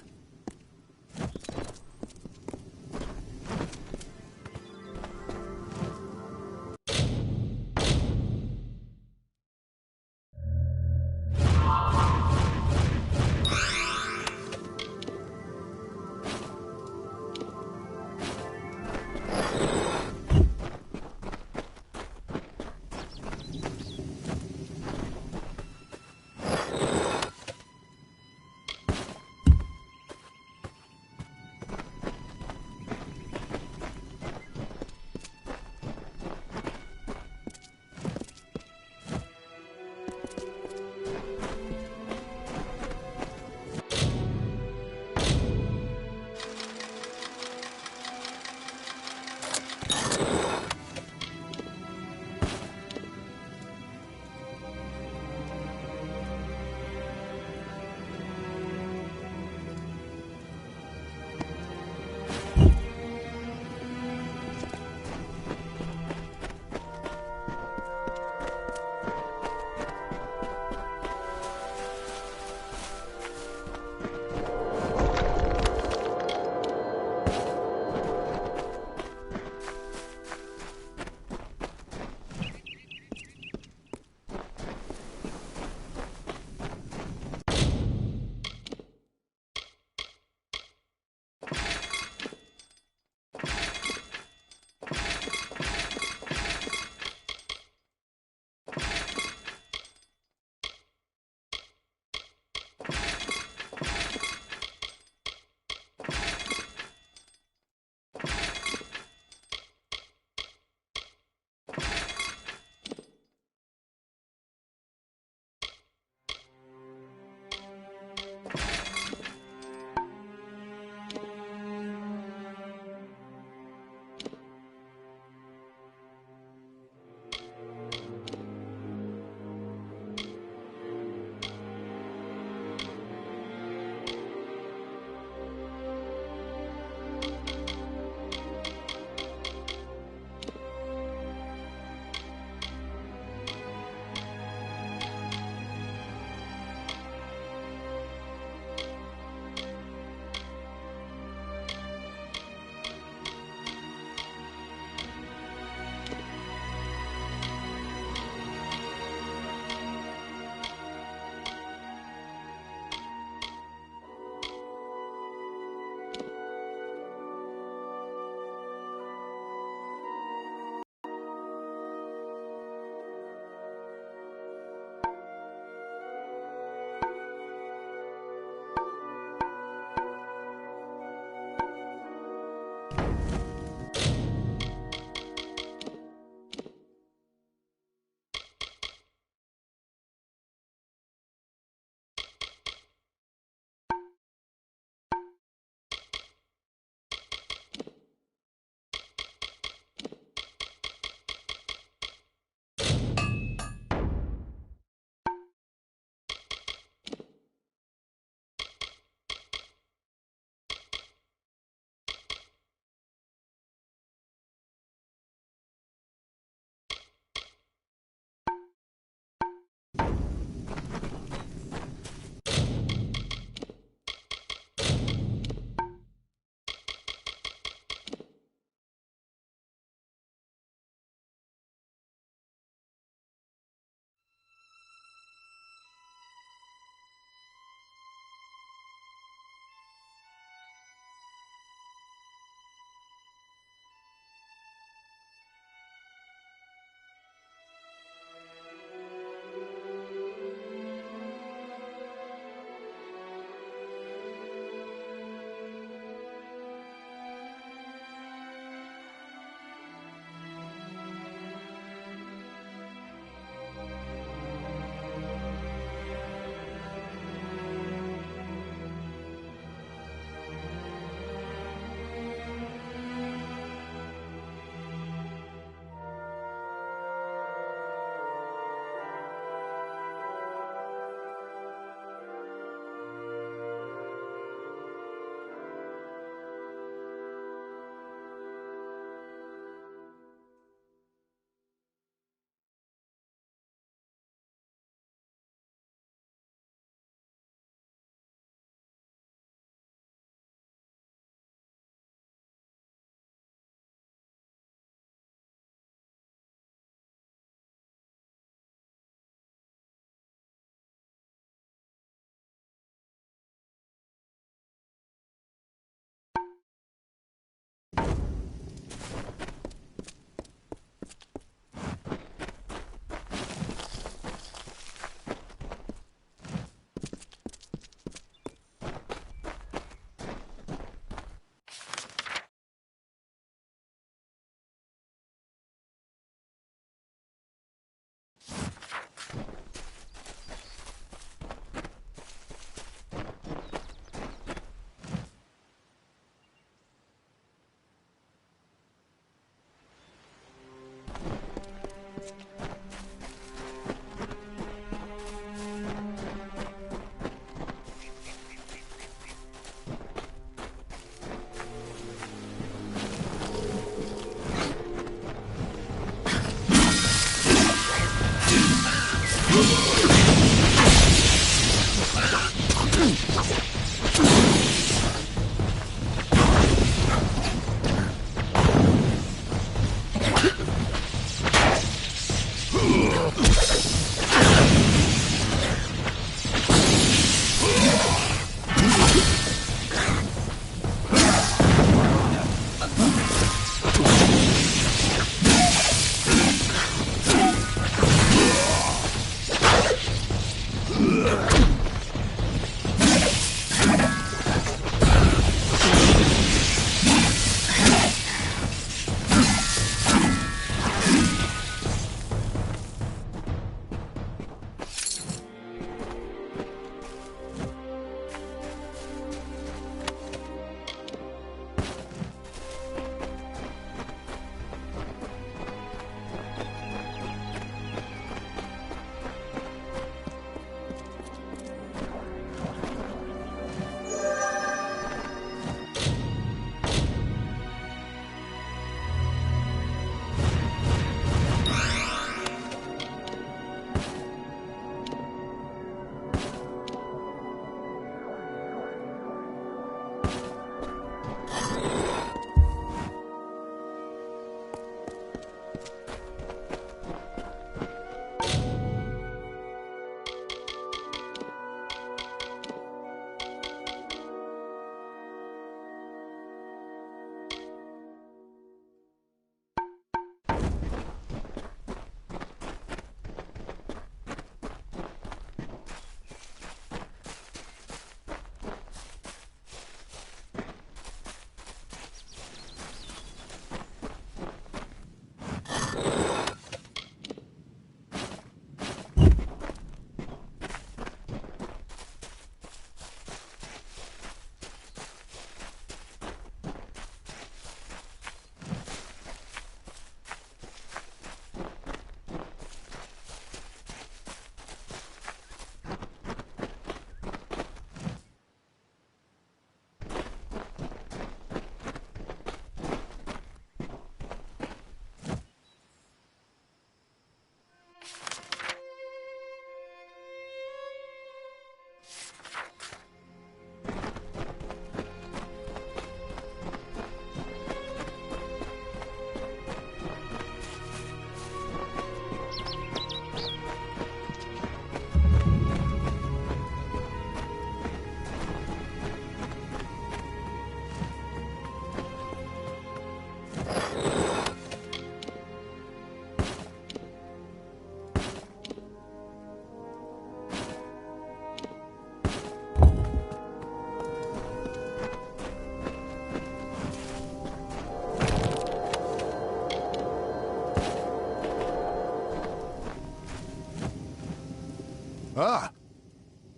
Ah!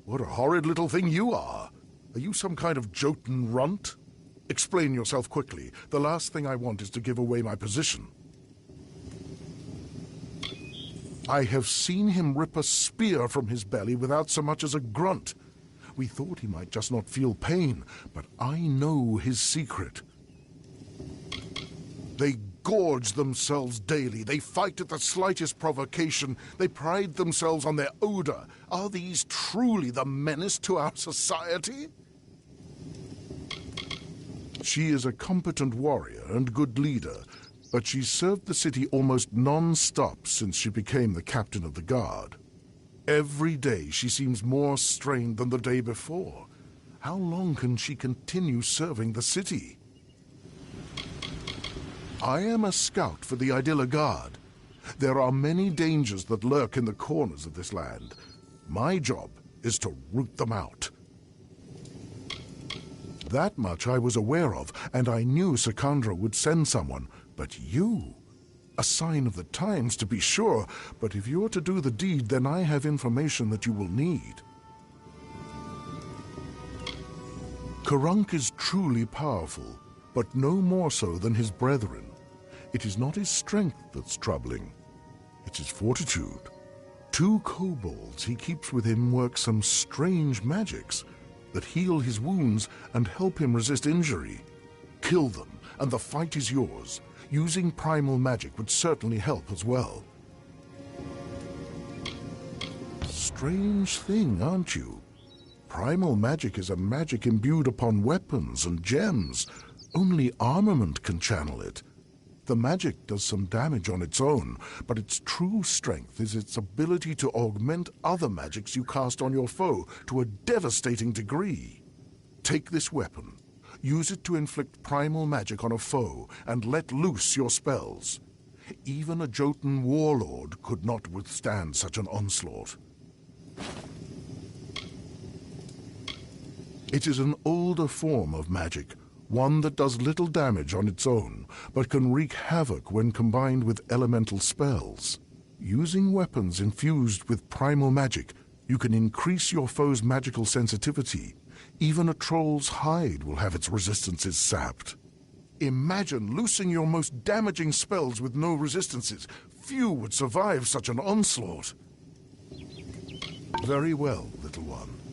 What a horrid little thing you are! Are you some kind of Jotun runt? Explain yourself quickly. The last thing I want is to give away my position. I have seen him rip a spear from his belly without so much as a grunt. We thought he might just not feel pain, but I know his secret. They gorge themselves daily. They fight at the slightest provocation. They pride themselves on their odor. Are these truly the menace to our society? She is a competent warrior and good leader, but she's served the city almost non-stop since she became the captain of the guard. Every day she seems more strained than the day before. How long can she continue serving the city? I am a scout for the Idilla Guard. There are many dangers that lurk in the corners of this land. My job is to root them out. That much I was aware of, and I knew Sakandra would send someone. But you? A sign of the times, to be sure, but if you're to do the deed, then I have information that you will need. Karunk is truly powerful, but no more so than his brethren. It is not his strength that's troubling. It's his fortitude. 2 kobolds he keeps with him work some strange magics that heal his wounds and help him resist injury. Kill them, and the fight is yours. Using primal magic would certainly help as well. Strange thing, aren't you? Primal magic is a magic imbued upon weapons and gems. Only armament can channel it. The magic does some damage on its own, but its true strength is its ability to augment other magics you cast on your foe to a devastating degree. Take this weapon. Use it to inflict primal magic on a foe and let loose your spells. Even a Jotun warlord could not withstand such an onslaught. It is an older form of magic, one that does little damage on its own, but can wreak havoc when combined with elemental spells. Using weapons infused with primal magic, you can increase your foe's magical sensitivity. Even a troll's hide will have its resistances sapped. Imagine loosing your most damaging spells with no resistances. Few would survive such an onslaught. Very well, little one.